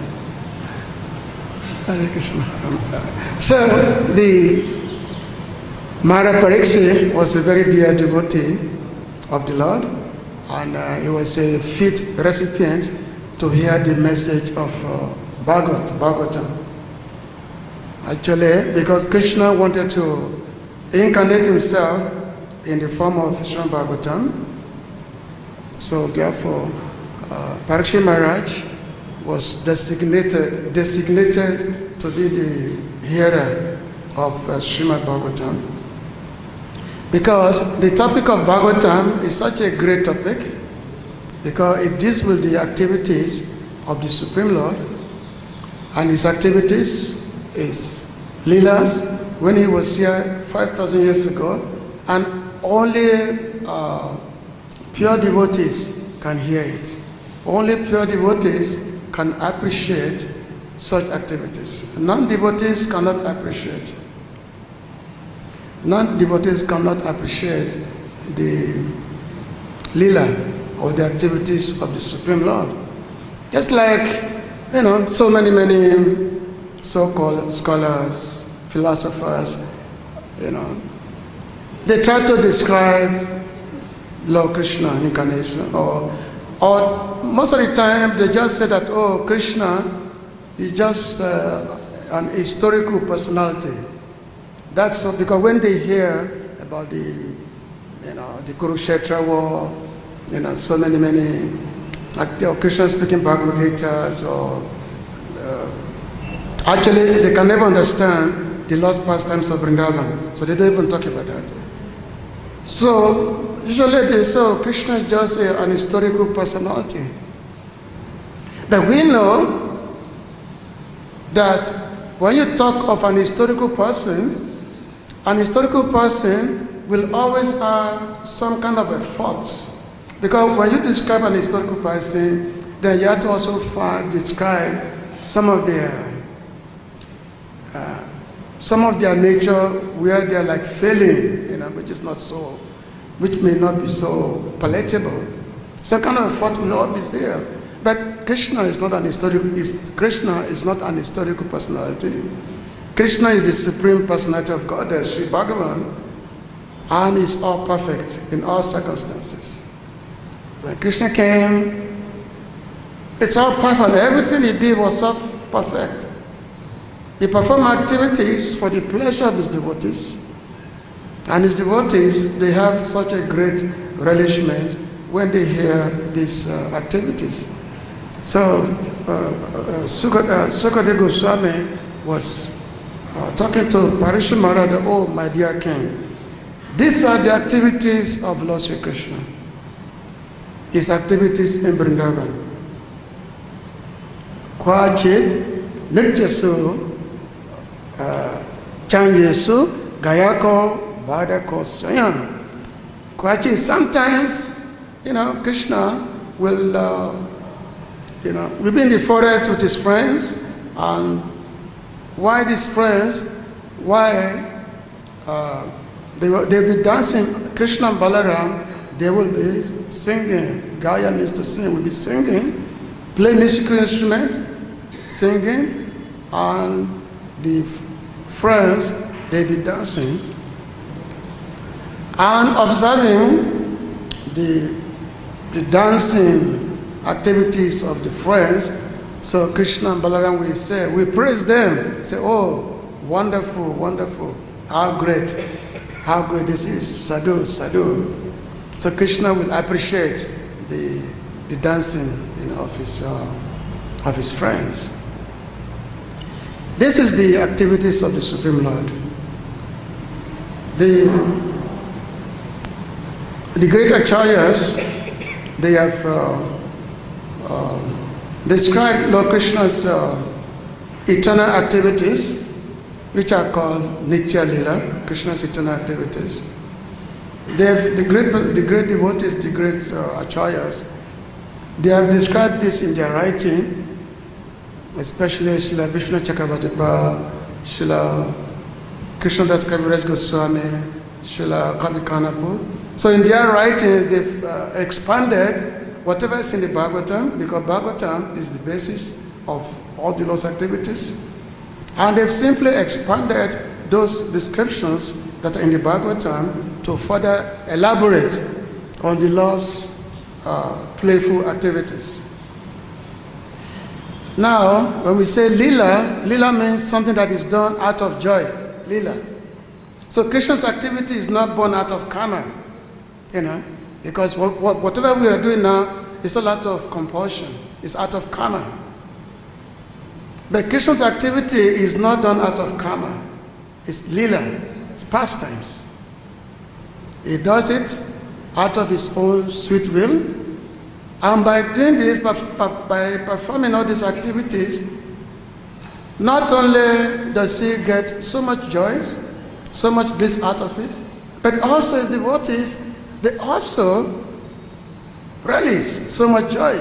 Hare Krishna. So the Maharaj Parikshit was a very dear devotee of the Lord, and he was a fit recipient to hear the message of Bhagavatam. Actually, because Krishna wanted to incarnate himself in the form of Srimad Bhagavatam, so therefore Parikshit Maharaj was designated to be the hearer of Srimad Bhagavatam. Because the topic of Bhagavatam is such a great topic, because it deals with the activities of the Supreme Lord, and his activities is Leelas when he was here 5,000 years ago, and only pure devotees can hear it. Only pure devotees can appreciate such activities. Non-devotees cannot appreciate. Non-devotees cannot appreciate the Leela or the activities of the Supreme Lord. Just like, so many so-called scholars, philosophers, they try to describe Lord Krishna incarnation, or most of the time they just say that, oh, Krishna is just an historical personality. That's so, because when they hear about the Kurukshetra war, so many Krishna speaking Bhagavad-Gitas, or actually they can never understand the lost pastimes of Vrindavan, so they don't even talk about that. So usually they say Krishna is just an historical personality. But we know that when you talk of an historical person will always have some kind of a fault. Because when you describe an historical person, then you have to also describe some of their nature where they are like failing, which may not be so palatable. Some kind of a fault will always be there. But Krishna is not an historical personality. Krishna is the supreme personality of God, as Sri Bhagavan, and is all perfect in all circumstances. When Krishna came, it's all perfect. Everything he did was so perfect. He performed activities for the pleasure of his devotees. And his devotees, they have such a great relishment when they hear these activities. So, Sukadeva Goswami was talking to Parikshit Maharaj, oh, my dear king, these are the activities of Lord Sri Krishna. his activities in Vrindavan. Kwachit, Nityasu, Chanyesu, Gayako, Vadako, Sayan. Kwachit, sometimes, Krishna will, will be in the forest with his friends, and why these friends, they'll be dancing, Krishna and Balaram, they will be singing. Gaya means to sing, will be singing, play musical instrument, singing, and the friends, they'll be dancing and observing the dancing activities of the friends. So Krishna and Balaram will say, we praise them, say, oh, wonderful, wonderful, how great this is, sadhu, sadhu. So Krishna will appreciate the dancing of his friends. This is the activities of the Supreme Lord. The great acharyas, they have described Lord Krishna's eternal activities, which are called Nitya Lila, Krishna's eternal activities. The great devotees, the great acharyas, they have described this in their writing, especially Srila Vishnu Chakravarti, Srila Krishnadas Kaviraj Goswami, Srila Kavi Kanapu. So in their writings, they've expanded whatever is in the Bhagavatam, because Bhagavatam is the basis of all the Lord's activities. And they've simply expanded those descriptions that are in the Bhagavatam to further elaborate on the Lord's playful activities. Now, when we say lila, lila means something that is done out of joy, lila. So Krishna's activity is not born out of karma, because whatever we are doing now is not out of compulsion, it's out of karma. But Krishna's activity is not done out of karma, it's lila, it's pastimes. He does it out of his own sweet will, and by doing this, by performing all these activities, not only does he get so much joy, so much bliss out of it, but also his devotees, they also relish so much joy.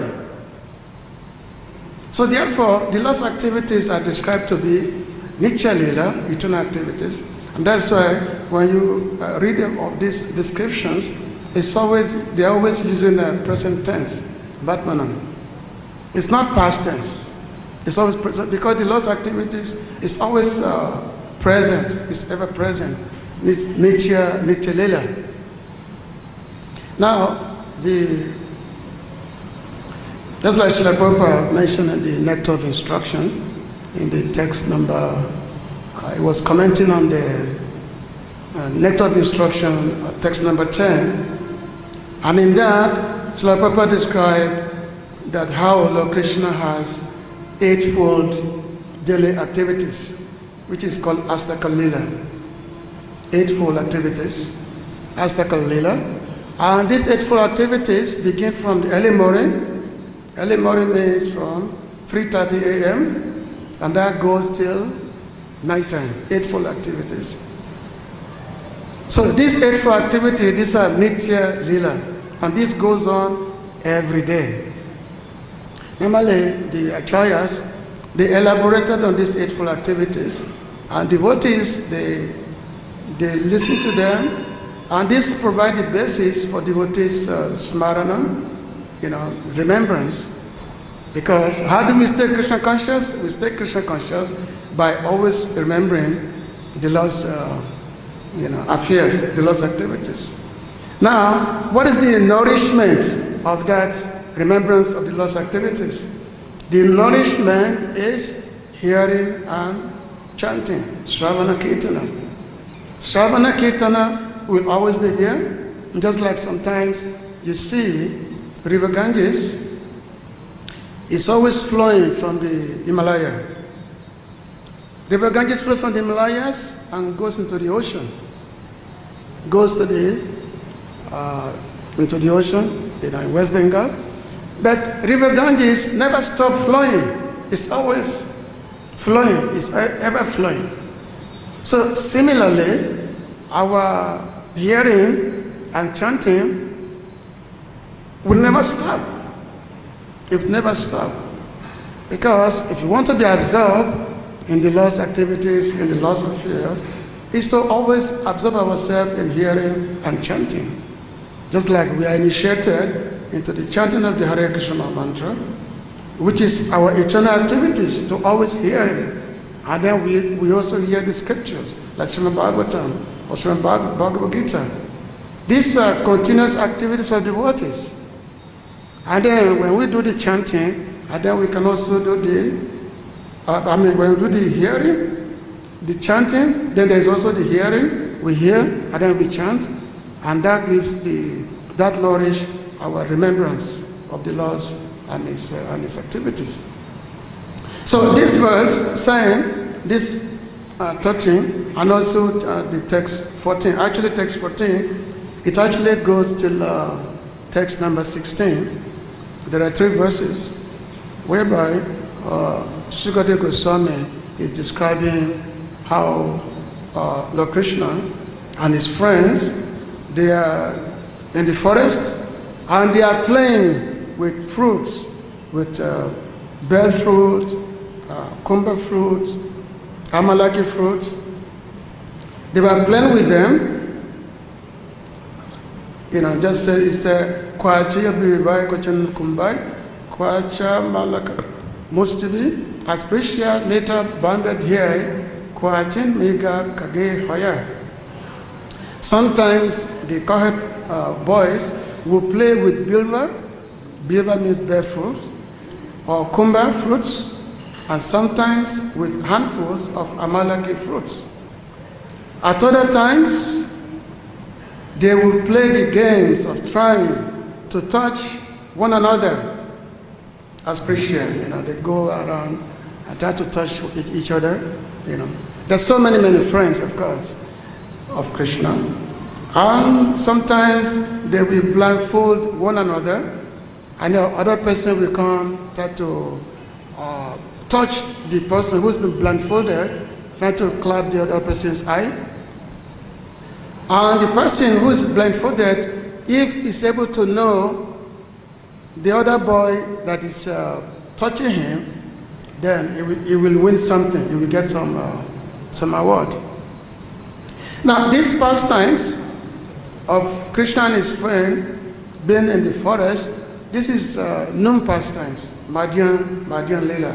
So therefore, the Lord's activities are described to be Nitya Lila, eternal activities. And that's why when you read of these descriptions, they're always using a present tense, Vatmanam. It's not past tense. It's always present, because the Lord's activities is always present, it's ever present. Nitya Lila. Now, just like Srila Prabhupada mentioned in the Nectar of Instruction, in the text number, I was commenting on the Nectar of Instruction, text number 10, and in that, Srila Prabhupada described that how Lord Krishna has eightfold daily activities, which is called Astakal Lila. Eightfold activities, Astakal Lila. And these eightfold activities begin from the early morning. Early morning means from 3:30 a.m. and that goes till nighttime. Eightfold activities. So these eightfold activities, these are Nitya Lila, and this goes on every day. Normally, the acharyas, they elaborated on these eightfold activities, and devotees, they listen to them, and this provides the basis for devotees' smaranam, remembrance. Because how do we stay Krishna conscious? We stay Krishna conscious by always remembering the Lord's affairs, the Lord's activities. Now, what is the nourishment of that remembrance of the Lord's activities? The nourishment is hearing and chanting, Shravana Kirtana. Shravana Kirtana will always be there, just like sometimes you see River Ganges is always flowing from the Himalaya. River Ganges flows from the Himalayas and goes into the ocean. Goes to into the ocean, in West Bengal. But River Ganges never stopped flowing. It's always flowing. It's ever flowing. So similarly, our hearing and chanting will never stop. It will never stop. Because if you want to be absorbed in the Lord's activities, in the Lord's affairs, is to always absorb ourselves in hearing and chanting. Just like we are initiated into the chanting of the Hare Krishna mantra, which is our eternal activities, to always hear it. And then we also hear the scriptures, like Srimad Bhagavatam or Srimad Bhagavad-Gita. These are continuous activities of devotees. And then when we do the chanting, and then we can also do when we do the hearing, the chanting, then there's also the hearing. We hear, and then we chant, and that gives that nourish our remembrance of the Lord's and His activities. So this verse saying, this 13, and also the text 14, actually text 14, it actually goes till text number 16. There are 3 verses whereby Sukadeva Goswami is describing how Lord Krishna and his friends, they are in the forest and they are playing with fruits, with bell fruit, kumbha fruit, amalaki fruit. They were playing with them. Just say it's a kwachi abribai kochan kumbai, kwacha malaka mustibi, aspricia later banded here, kwachin mega kage hoya. Sometimes the Kohet boys will play with bilva. Bilva means barefoot, or kumbha fruits, and sometimes with handfuls of amalaki fruits. At other times, they will play the games of trying to touch one another. As Christian, they go around and try to touch each other. There's so many friends, of course, of Krishna. And sometimes they will blindfold one another, and the other person will come try to touch the person who's been blindfolded, try to clap the other person's eye. And the person who's blindfolded, if he's able to know the other boy that is touching him, then he will win something. He will get some award. Now, these pastimes of Krishna and his friend being in the forest, this is noon pastimes, Madhyan Leela.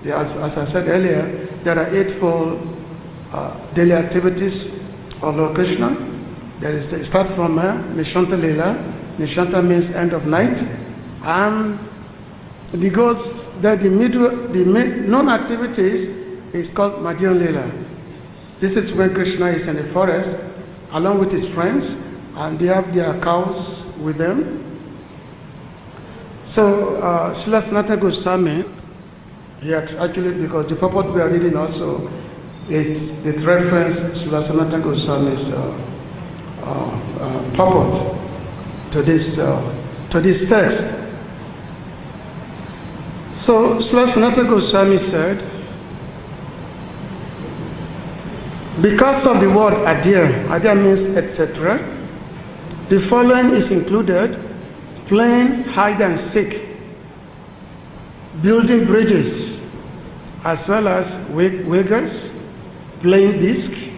As I said earlier, there are 8 daily activities of Lord Krishna. They start from Nishanta Leela. Nishanta means end of night. And the non-activities is called Madhyan Leela. This is when Krishna is in the forest along with his friends, and they have their cows with them. So Srila Sanatana Goswami, actually, because the purport we are reading also, it references Srila Sanatana Goswami's purport to this text. So Srila Sanatana Goswami said, because of the word adir means etc., the following is included: playing hide and seek, building bridges, as well as wagers, playing disc,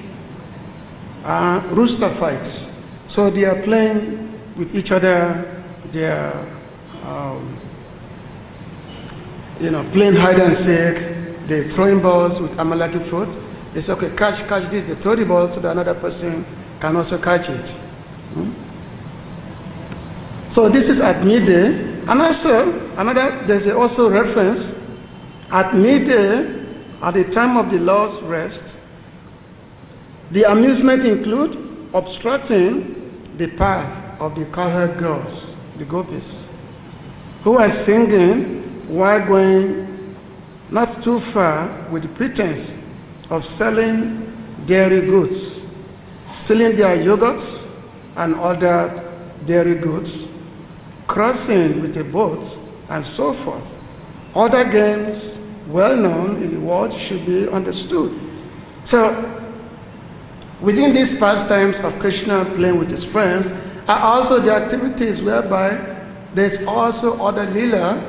rooster fights. So they are playing with each other, they are playing hide and seek, they're throwing balls with amalaki fruit. They say, okay, catch this. They throw the ball so that another person can also catch it. So this is at midday. And also, there's also reference, at midday, at the time of the Lord's rest, the amusement include obstructing the path of the cowherd girls, the gopis, who are singing while going not too far with the pretense of selling dairy goods, stealing their yogurts and other dairy goods, crossing with a boat, and so forth. Other games well known in the world should be understood. So, within these pastimes of Krishna playing with his friends are also the activities whereby there's also other lila,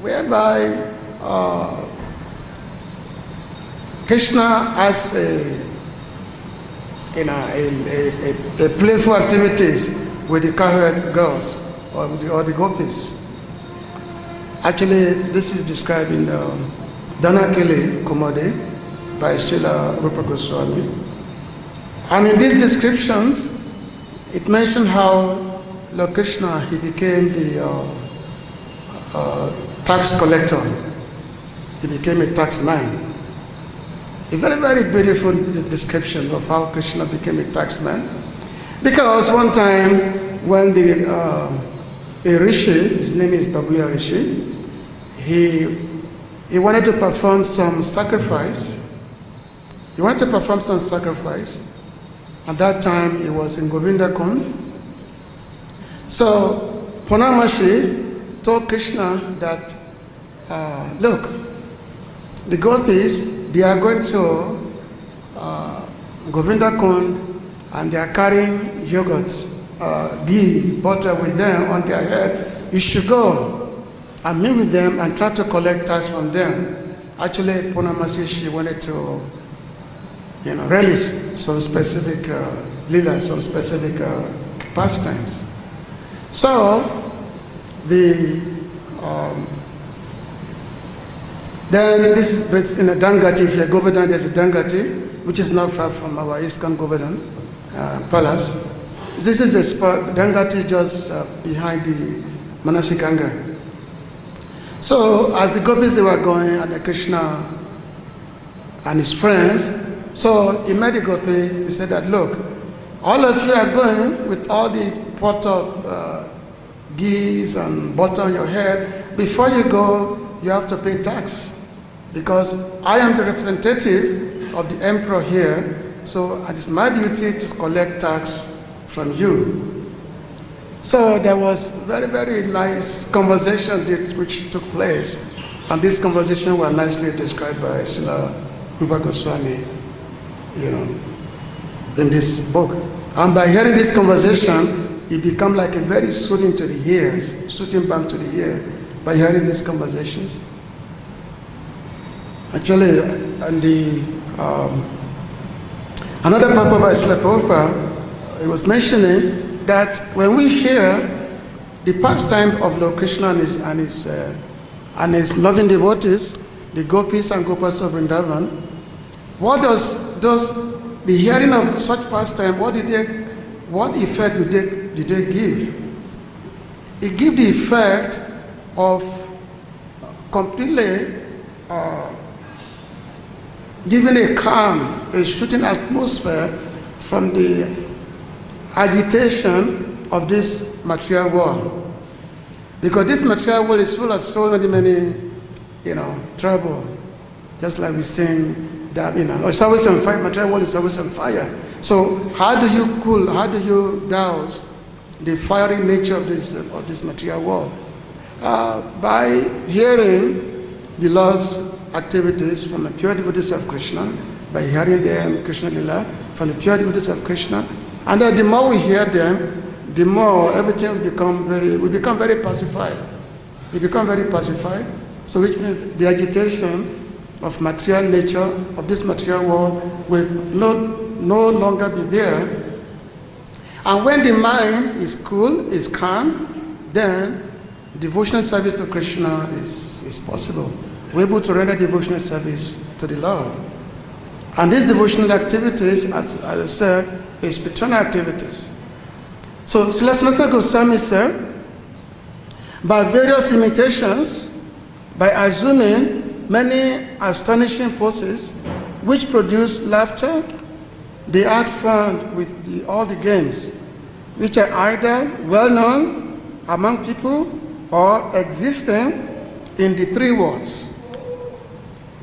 whereby Krishna has a playful activities with the cowherd girls or the gopis. Actually, this is described in Dhanakeli Kumade by Srila Rupa Goswami. And in these descriptions, it mentioned how Lord Krishna, he became the tax collector. He became a tax man. A very, very beautiful description of how Krishna became a tax man. Because one time when a rishi, his name is Babuya Rishi, he wanted to perform some sacrifice. He wanted to perform some sacrifice. At that time, he was in Govindakund. So, Purnamashi told Krishna that, look, the gopis, they are going to Govindakund and they are carrying yogurts, ghee, butter with them on their head. You should go and meet with them and try to collect tax from them. Actually, Purnamasi, she wanted to, relish some specific lila, some specific pastimes. So, then this is in a Dangati. If you go over there, there's a Dangati, which is not far from our ISKCON Govardhan palace. This is the spot, Dangati, just behind the Manashi Ganga. So, as the gopis they were going, and the Krishna and his friends, so he met the gopi. He said that, look, all of you are going with all the pot of ghee and butter on your head. Before you go, you have to pay tax. Because I am the representative of the emperor here, so it is my duty to collect tax from you. So there was very, very nice conversation which took place, and this conversation was nicely described by Srila Rupa Goswami, in this book. And by hearing this conversation, it became like a very soothing to the ears, soothing balm to the ear, by hearing these conversations. Actually, and another Papa by Srila Prabhupada, he was mentioning that when we hear the pastime of Lord Krishna and his loving devotees, the gopis and gopas of Vrindavan, what does the hearing of such pastime, what effect did they give? It gives the effect of completely giving a calm, a soothing atmosphere from the agitation of this material world. Because this material world is full of so many, trouble. Just like we sing that, it's always on fire, material world is always on fire. So how do you cool, how do you douse the fiery nature of this material world? By hearing the Lord's activities from the pure devotees of Krishna, by hearing them, Krishna Lila, from the pure devotees of Krishna. And then the more we hear them, the more everything we become very pacified. We become very pacified, so which means the agitation of material nature, of this material world, will no longer be there. And when the mind is cool, is calm, then devotional service to Krishna is possible. We're able to render devotional service to the Lord. And these devotional activities, as I said, is spiritual activities. So, Srila Sanatana Goswami said, by various imitations, by assuming many astonishing poses which produce laughter, they had fun with all the games, which are either well known among people or existing in the three worlds.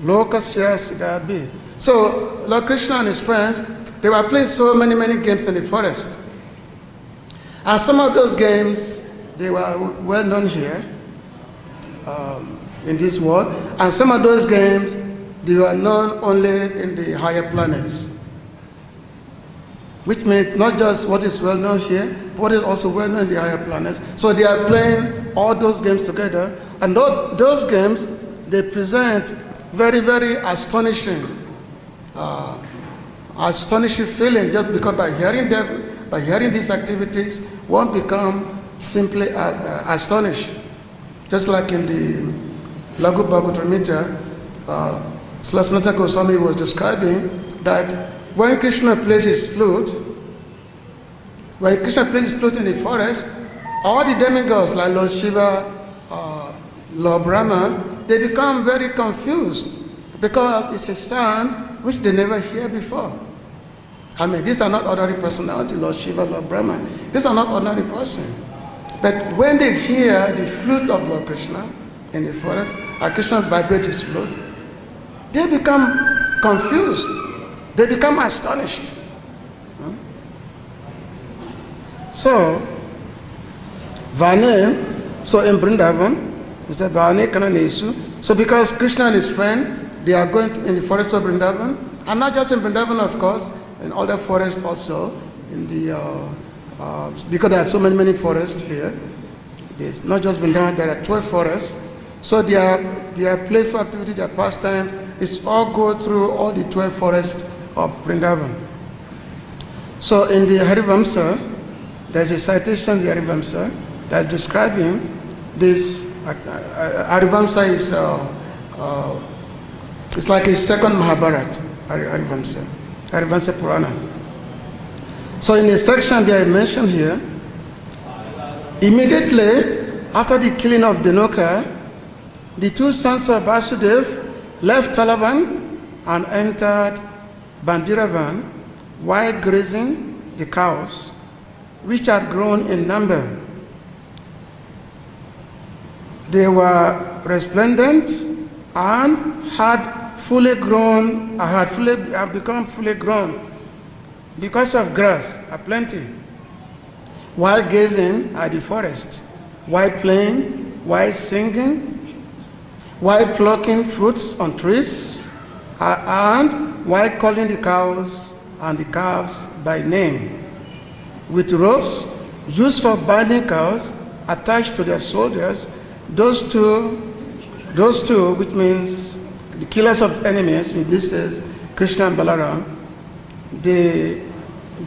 Lokasya Siddhabi. So, Lord Krishna and his friends, they were playing so many games in the forest. And some of those games they were well known here in this world. And some of those games, they were known only in the higher planets. Which means not just what is well known here, but what is also well known in the higher planets. So they are playing all those games together. And those games, they present very, very astonishing feeling, just because by hearing them, by hearing these activities, one become simply astonished. Just like in the Lagu Bhagavad-Gita, Sanatana Goswami was describing that when Krishna plays his flute, in the forest, all the demigods like Lord Shiva, Lord Brahma, they become very confused because it's a sound which they never hear before. I mean, these are not ordinary personalities, Lord Shiva, Lord Brahma. These are not ordinary persons. But when they hear the flute of Lord Krishna in the forest, and Krishna vibrates his flute, they become confused. They become astonished. So, Vane, so in Vrindavan, he said, Vane Kananesu. So because Krishna and his friend, they are going in the forest of Vrindavan, and not just in Vrindavan, of course, in other forests also, in the, because there are so many forests here. There's not just Vrindavan, there are 12 forests. So their playful activity, their pastime, is all go through all the 12 forests of Vrindavan. So in the Harivamsa, there's a citation in the Harivamsa that's describing this. Harivamsa is it's like a second Mahabharata, Harivamsa Purana. So in a section they are mentioned here, immediately after the killing of Dhnuka, the two sons of Vasudev left Talavan and entered Bandiravan while grazing the cows, which had grown in number. They were resplendent and had become fully grown because of grass aplenty, while gazing at the forest, while playing, while singing, while plucking fruits on trees, and while calling the cows and the calves by name, with ropes used for binding cows attached to their shoulders. Those two, which means the killers of enemies, this is Krishna and Balaram, they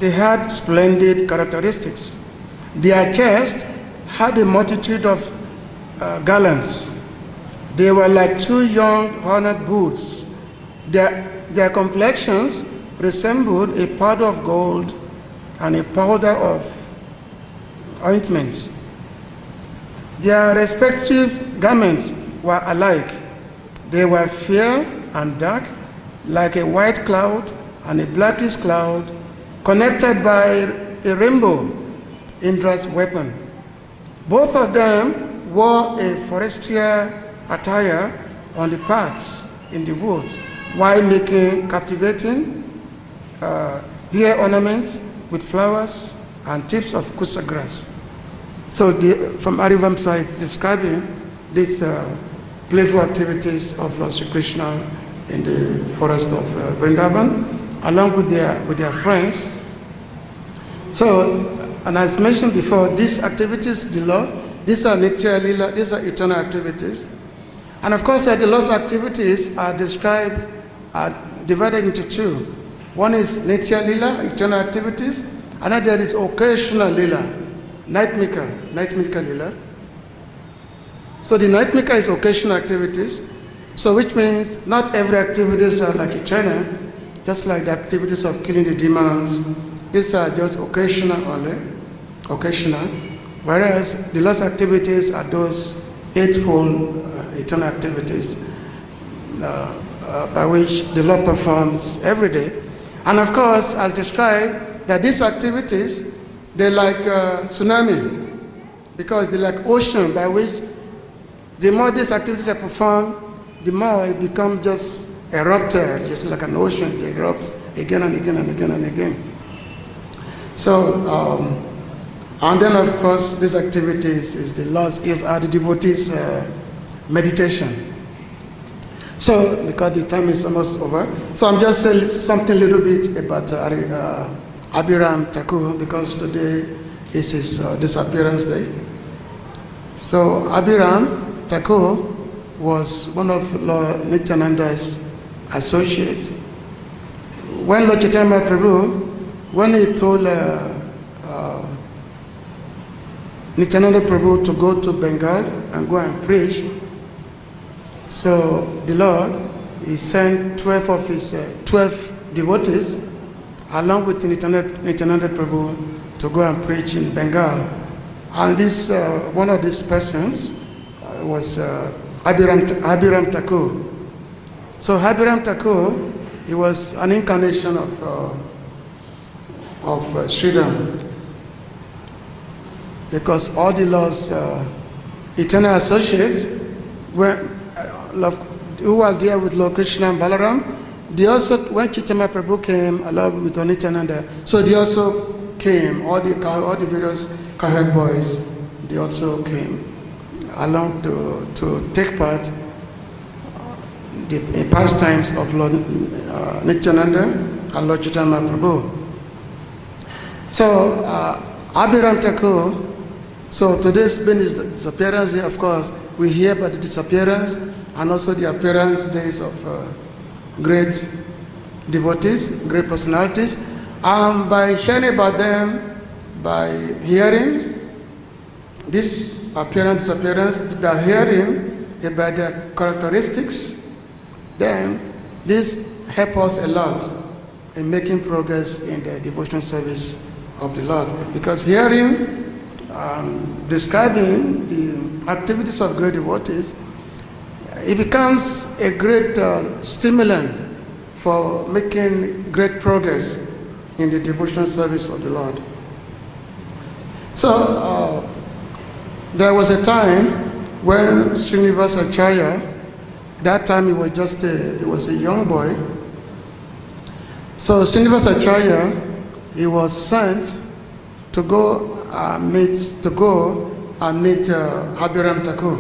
had splendid characteristics. Their chest had a multitude of garlands. They were like two young horned bulls. Their complexions resembled a powder of gold and a powder of ointment. Their respective garments were alike. They were fair and dark, like a white cloud and a blackish cloud, connected by a rainbow, Indra's weapon. Both of them wore a forestier attire on the paths in the woods, while making captivating hair ornaments with flowers and tips of kusa grass. So from Harivamsa, it's describing these playful activities of Lord Sri Krishna in the forest of Vrindavan, along with their friends. So, and as mentioned before, these activities, the Lord, these are Nitya Lila, these are eternal activities. And of course, the Lord's activities are described, are divided into two. One is Nitya Lila, eternal activities, and then there is occasional Lila, Nightmika Lila. So the Nightmika is occasional activities, so which means not every activities are like eternal, just like the activities of killing the demons. These are just occasional only, occasional, whereas the Lord's activities are those eightfold eternal activities by which the Lord performs every day. And of course, as described, that these activities, they're like tsunami, because they're like ocean by which the more these activities are performed, the more it becomes just erupted, just like an ocean, it erupts again and again and again and again. So And then, of course, this activities is the devotees' meditation. So, because the time is almost over, so I'm just saying something a little bit about Abhiram Thakur, because today is his disappearance day. So, Abhiram Thakur was one of Lord Nityananda's associates. When Lord Chaitanya Prabhu, when he told Nityananda Prabhu to go to Bengal and go and preach, so the Lord, he sent 12 of his 12 devotees along with Nityananda Prabhu to go and preach in Bengal. And this one of these persons was Abhiram Thakur. So Abhiram Thakur, he was an incarnation of Sridham, because all the Lord's eternal associates who were there with Lord Krishna and Balaram, they also, when Chaitanya Prabhu came along with Nityananda, so they also came, all the various cowherd boys, they also came along to take part in pastimes of Lord Nityananda and Lord Chaitanya Prabhu. So Abhiram Thakur, so today's been his disappearance day. Of course, we hear about the disappearance and also the appearance days of great devotees, great personalities. And by hearing about them, by hearing this appearance, disappearance, by hearing about their characteristics, then this helps us a lot in making progress in the devotional service of the Lord. Because hearing, describing the activities of great devotees, it becomes a great stimulant for making great progress in the devotional service of the Lord. So there was a time when Srinivasa Acharya, that time he was just he was a young boy. So Srinivasa Acharya, he was sent to go meet Abhiram Thakur.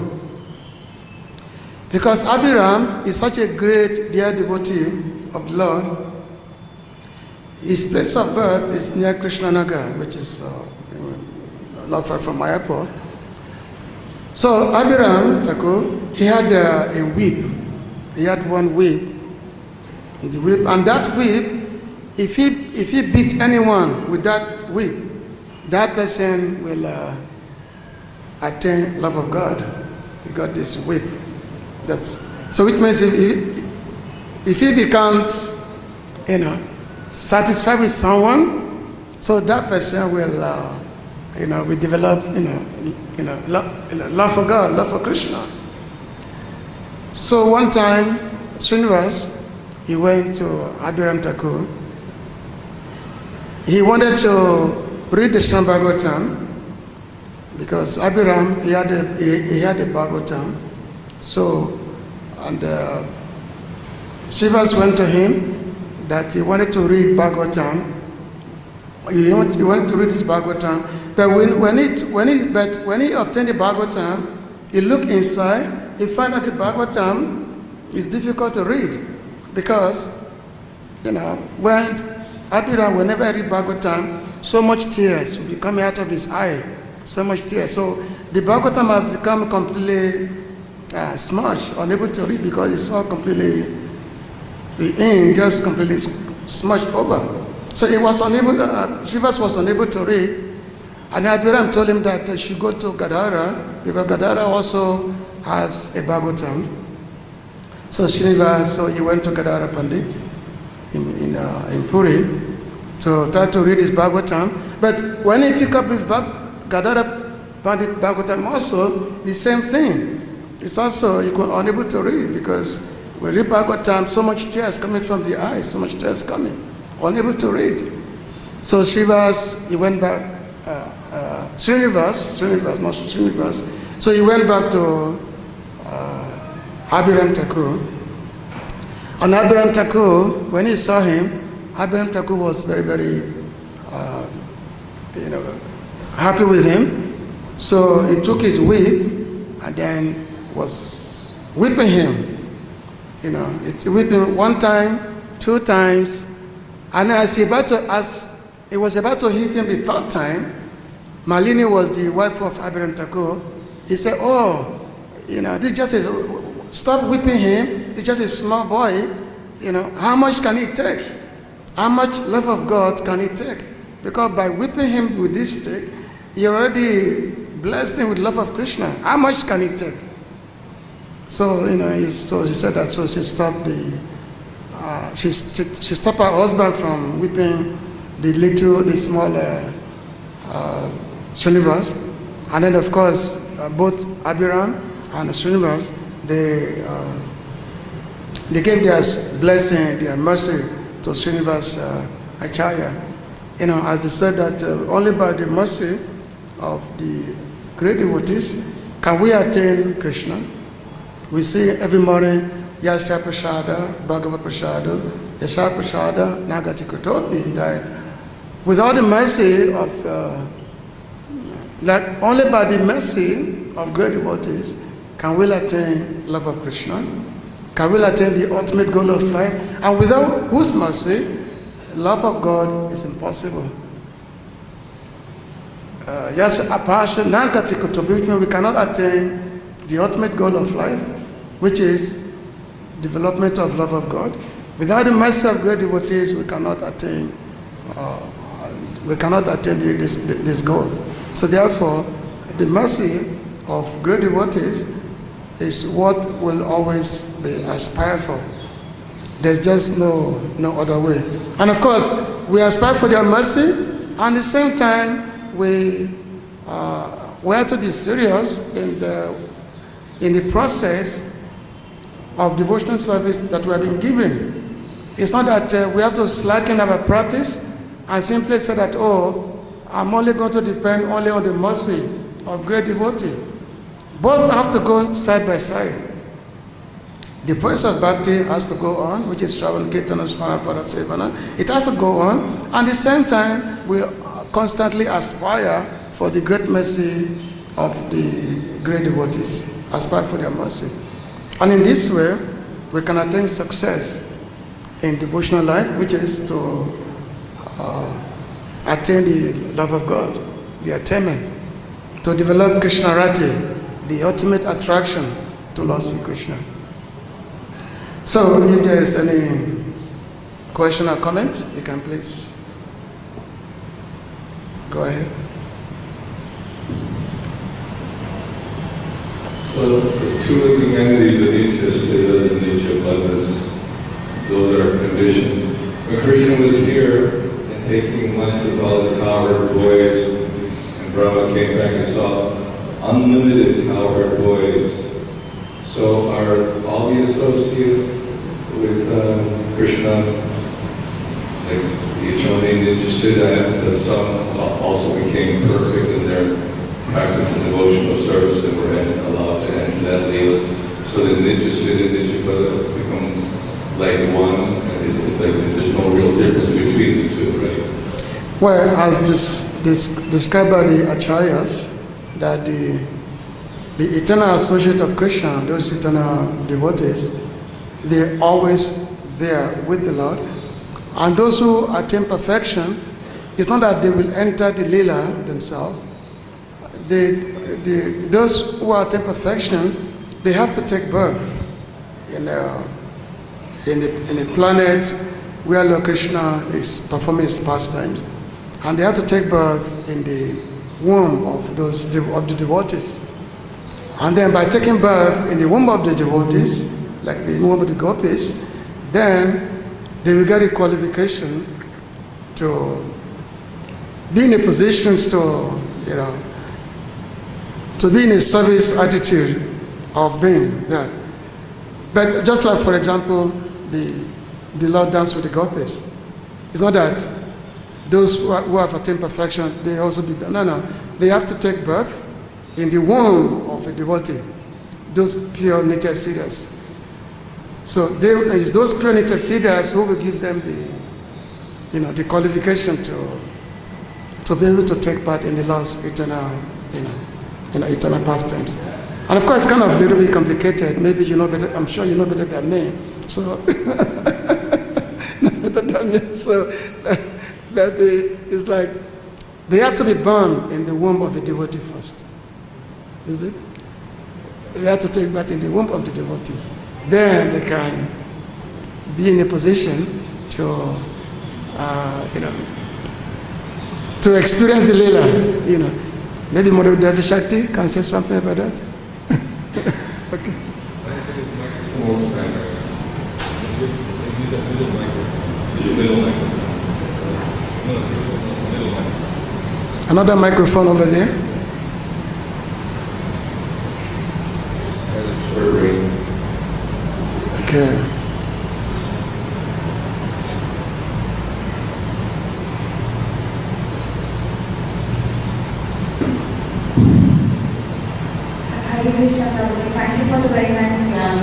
Because Abhiram is such a great dear devotee of the Lord. His place of birth is near Krishnanagar, which is not far from my airport. So Abhiram Thakur, he had a whip. He had one whip. And that whip, if he beat anyone with that whip, that person will attain love of God. He got this whip. So which means if he becomes, satisfied with someone, so that person will, will develop, love for God, love for Krishna. So one time, Srinivas, he went to Abhiram Thakur. He wanted to read the Srimad Bhagavatam, because Abhiram, he had a Bhagavatam. So, and Srinivas went to him that he wanted to read Bhagavatam. He wanted to read his Bhagavatam. But when he obtained the Bhagavatam, he looked inside, he found that the Bhagavatam is difficult to read. Because, when Abhiram, whenever I read Bhagavatam, so much tears will be coming out of his eye. So much tears. So the Bhagavatam has become completely smudged, unable to read, because it's all completely, the ink just completely smudged over. So he was unable, Srinivas was unable to read. And Abhiram told him that he should go to Gadara, because Gadara also has a Bhagavatam. So Srinivas, he went to Gadara Pandit in Puri to try to read his Bhagavatam. But when he picked up his Gadara Pandit Bhagavatam also, the same thing. It's also unable to read, because when we read Bhagavatam, so much tears coming from the eyes, so much tears coming, unable to read. So Srinivas, he went back, Srinivas. So he went back to Abhiram Thakur. And Abhiram Thakur, when he saw him, Abhiram Thakur was very, very, happy with him. So he took his whip and then was whipping him. You know, whipped him 1 time, 2 times, and as he was about to hit him the 3rd time, Malini was the wife of Abraham Thakur. He said, "Oh, you know, this just is, stop whipping him. He's just a small boy. You know, how much can he take? How much love of God can he take? Because by whipping him with this stick, he already blessed him with love of Krishna. How much can he take?" So, you know, so she said that, so she stopped she stopped her husband from whipping the small Srinivas. And then, of course, both Abhiram and Srinivas, they gave their blessing, their mercy to Srinivas Acharya. You know, as they said that only by the mercy of the great devotees can we attain Krishna. We see every morning, Yasha Prasada, Bhagavad Prasada, Yasha Prasada, Nagati Kutoti, that without the mercy of, only by the mercy of great devotees can we attain love of Krishna, can we attain the ultimate goal of life, and without whose mercy, love of God is impossible. Yes, Apasha, Nagati Kutoti, we cannot attain the ultimate goal of life, which is development of love of God. Without the mercy of great devotees, we cannot attain this goal. So therefore, the mercy of great devotees is what will always be aspired for. There's just no other way. And of course, we aspire for their mercy, and at the same time, we have to be serious in the process of devotional service that we have been given. It's not that we have to slacken our practice and simply say that, oh, I'm only going to depend only on the mercy of great devotee. Both have to go side by side. The process of bhakti has to go on, which is Shravan, Kirtana, Smara, Parat, Sevana. It has to go on, and at the same time, we constantly aspire for the great mercy of the great devotees, aspire for their mercy. And in this way, we can attain success in devotional life, which is to attain the love of God, the attainment, to develop Krishna Arati, the ultimate attraction to Lord Sri Krishna. So, if there is any question or comment, you can please go ahead. So, the 2 living entities of Nitya, Siddhas and Nitya Bhavas, those are conditioned. When Krishna was here and taking lunch with all his cowherd boys, and Brahma came back and saw unlimited cowherd boys. So are all the associates with Krishna, like the eternal name Nitya Siddha, and some also became perfect in their practice and devotional service and were allowed to enter that leela. So the Nitya Siddha and Nitya Bhava become like one, and it's like there's no real difference between the two, right? Well, as described by the Acharyas, that the eternal associate of Krishna, those eternal devotees, they're always there with the Lord. And those who attain perfection, it's not that they will enter the Leela themselves. Those who attain perfection, they have to take birth in a planet where Lord Krishna is performing his pastimes. And they have to take birth in the womb of the devotees. And then by taking birth in the womb of the devotees, like the womb of the gopis, then they will get a qualification to be in a position to be in a service attitude of being there. But just like, for example, the Lord danced with the gopis. It's not that those who have attained perfection, they also be done. No. They have to take birth in the womb of a devotee, those pure Nitya Siddhas. So it's those pure Nitya Siddhas who will give them the qualification to to be able to take part in the Lord's eternal, eternal pastimes. And of course, it's kind of a little bit complicated. Maybe you know better. I'm sure you know better than me. So, better than me. So, that it's like they have to be born in the womb of a devotee first. Is it? They have to take part in the womb of the devotees. Then they can be in a position to, to experience the Leela. Maybe Mother Devi Shakti can say something about that. Okay. Another microphone over there. Okay. Thank you for the very nice class.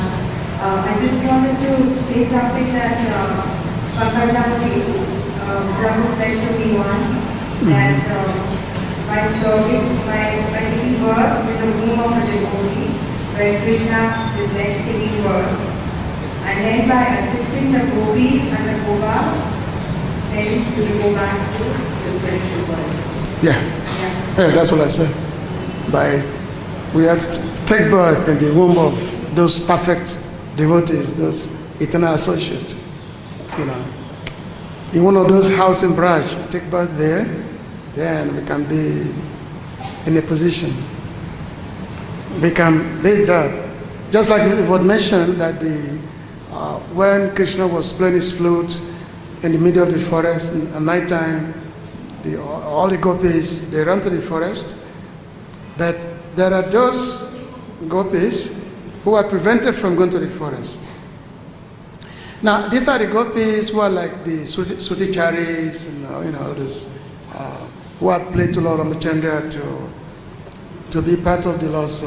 I just wanted to say something that Pankajji Prabhu said to me once, that by taking birth in the womb of a devotee, where Krishna is next giving birth, and then by assisting the gopis and the gopas, then you will go back to the spiritual world. Yeah, that's what I said. We have to take birth in the womb of those perfect devotees, those eternal associates. In one of those house in Braj, take birth there, then we can be in a position. We can be that. Just like it was mentioned that when Krishna was playing his flute in the middle of the forest at night time, all the gopis, they run to the forest, but there are those gopis who are prevented from going to the forest. Now, these are the gopis who are like the Suticharis, those who have played to Lord Ramachandra to be part of the Lord's,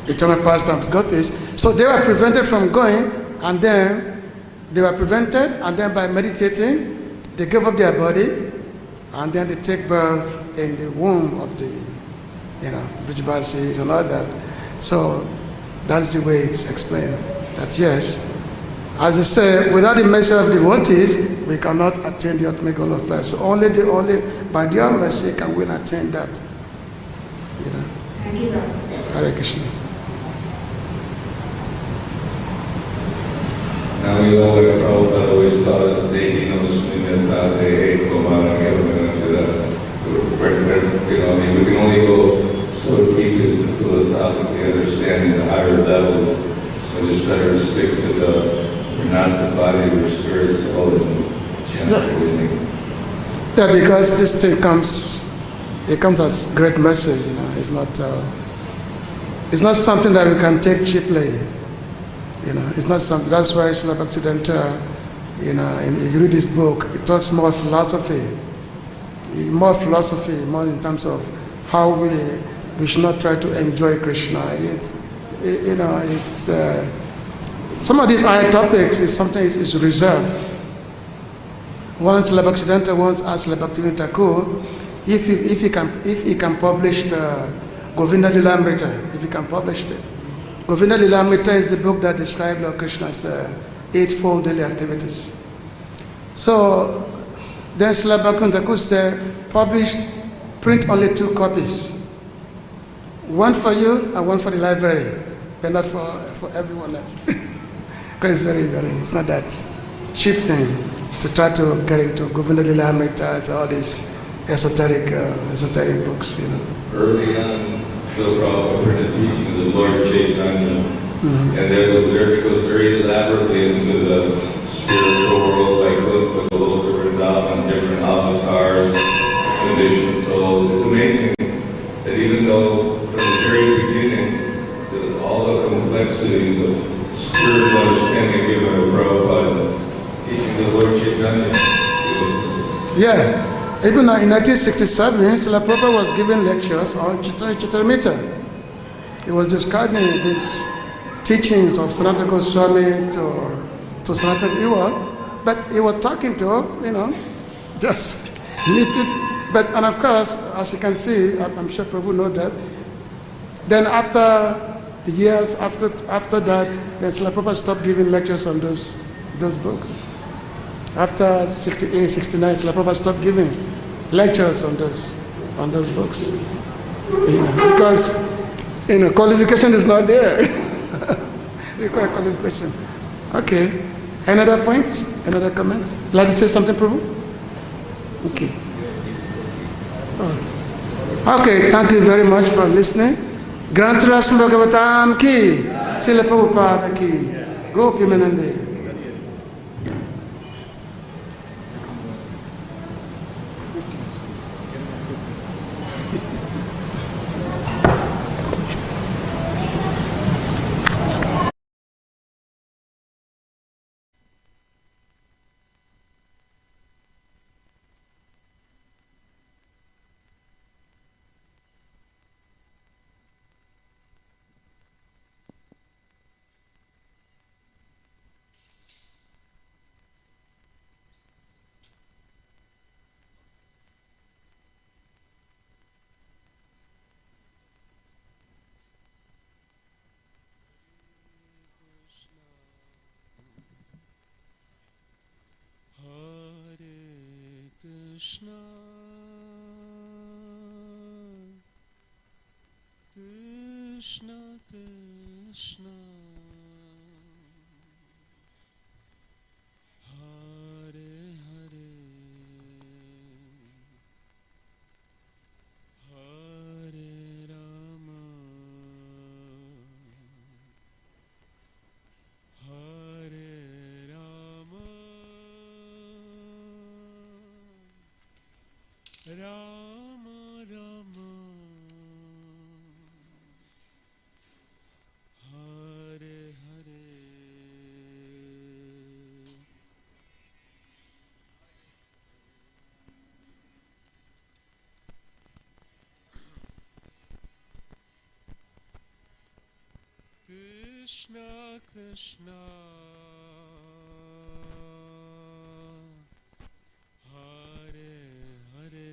eternal pastimes gopis. So they were prevented from going, and then by meditating, they give up their body, and then they take birth in the womb of the, Vrijavasis and all that. So that's the way it's explained. That yes, as I say, without the mercy of devotees, we cannot attain the ultimate goal of life. So only by their mercy can we attain that. Thank you, Lord. Hare Krishna. Now we know that Prabhupada always taught us, Dehi no smimeta, Dehi kumara we can only go so deep into philosophically understanding the higher levels, so it's better to stick to we're not the body, we're spirit, soul, and chant breathing. Yeah, because this thing comes as great message, it's not something that we can take cheaply. It's not something. That's why Srila Bhaktivedanta, if you read this book, it talks more philosophy, more in terms of how we should not try to enjoy Krishna. Some of these higher topics is something is reserved. Once Srila Bhaktivedanta once asked Srila Bhaktivinoda Thakur if he can publish the Govinda Lilamrita, if he can publish it. Govinda Lilamrita is the book that describes Lord Krishna's eightfold daily activities. So then Srila Bhaktivinoda Thakur said, print only 2 copies. One for you and one for the library, but not for everyone else. Because it's not that cheap thing to try to get into Govinda Lilamrita, all these esoteric books, Early on, Srila Prabhupada printed teachings of Lord Chaitanya, and it goes very elaborately into the spiritual world, like the Vrindavan, different avatars, conditioned souls. It's amazing that even though from the very beginning, all the complexities of spiritual understanding given by Prabhupada, teachings of Lord Chaitanya. Yeah. Even in 1967, Srila Prabhupada was giving lectures on Chitramita. He was describing these teachings of Sanatana Goswami to Sanatana Iwa, but he was talking to, just But, and of course, as you can see, I'm sure Prabhu knows that, then after the years, after that, then Srila Prabhupada stopped giving lectures on those books. After 68, 69, Srila Prabhupada stopped giving lectures on those books. Because, qualification is not there. Require qualification. Okay. Another points? Another comments? Like to say something, Prabhu? Okay. Oh. Okay, thank you very much for listening. Grant Srimad Bhagavatam ki, Srila Prabhupada ki, Gopi Menande. Krishna, Krishna, Krishna, Hare Hare, Hare Rama, Hare Rama, Rama Rama, Hare Hare, Krishna Krishna, Hare Hare,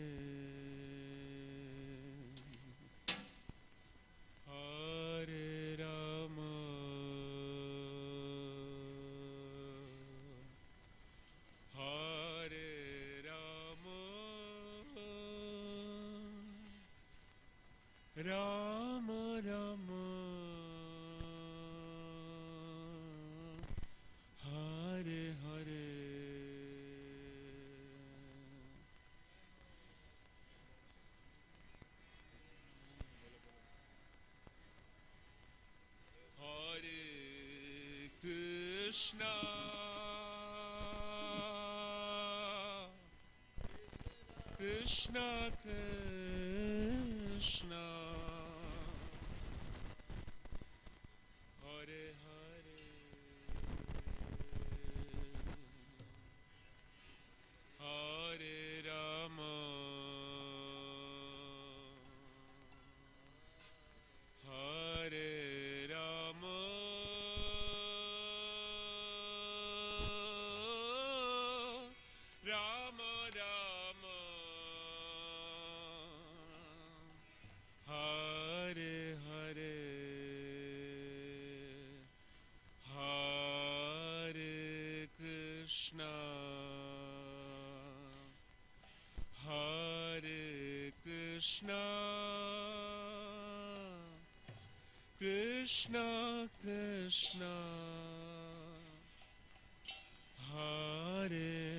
Hare Rama, Hare Rama, Rama Rama, Hare Hare, Hare Krishna, Krishna Krishna, Hare Hare, Hare Rama, Hare Rama, Rama Rama, Hare Hare, Hare Krishna, Hare Krishna, Krishna Krishna, Hare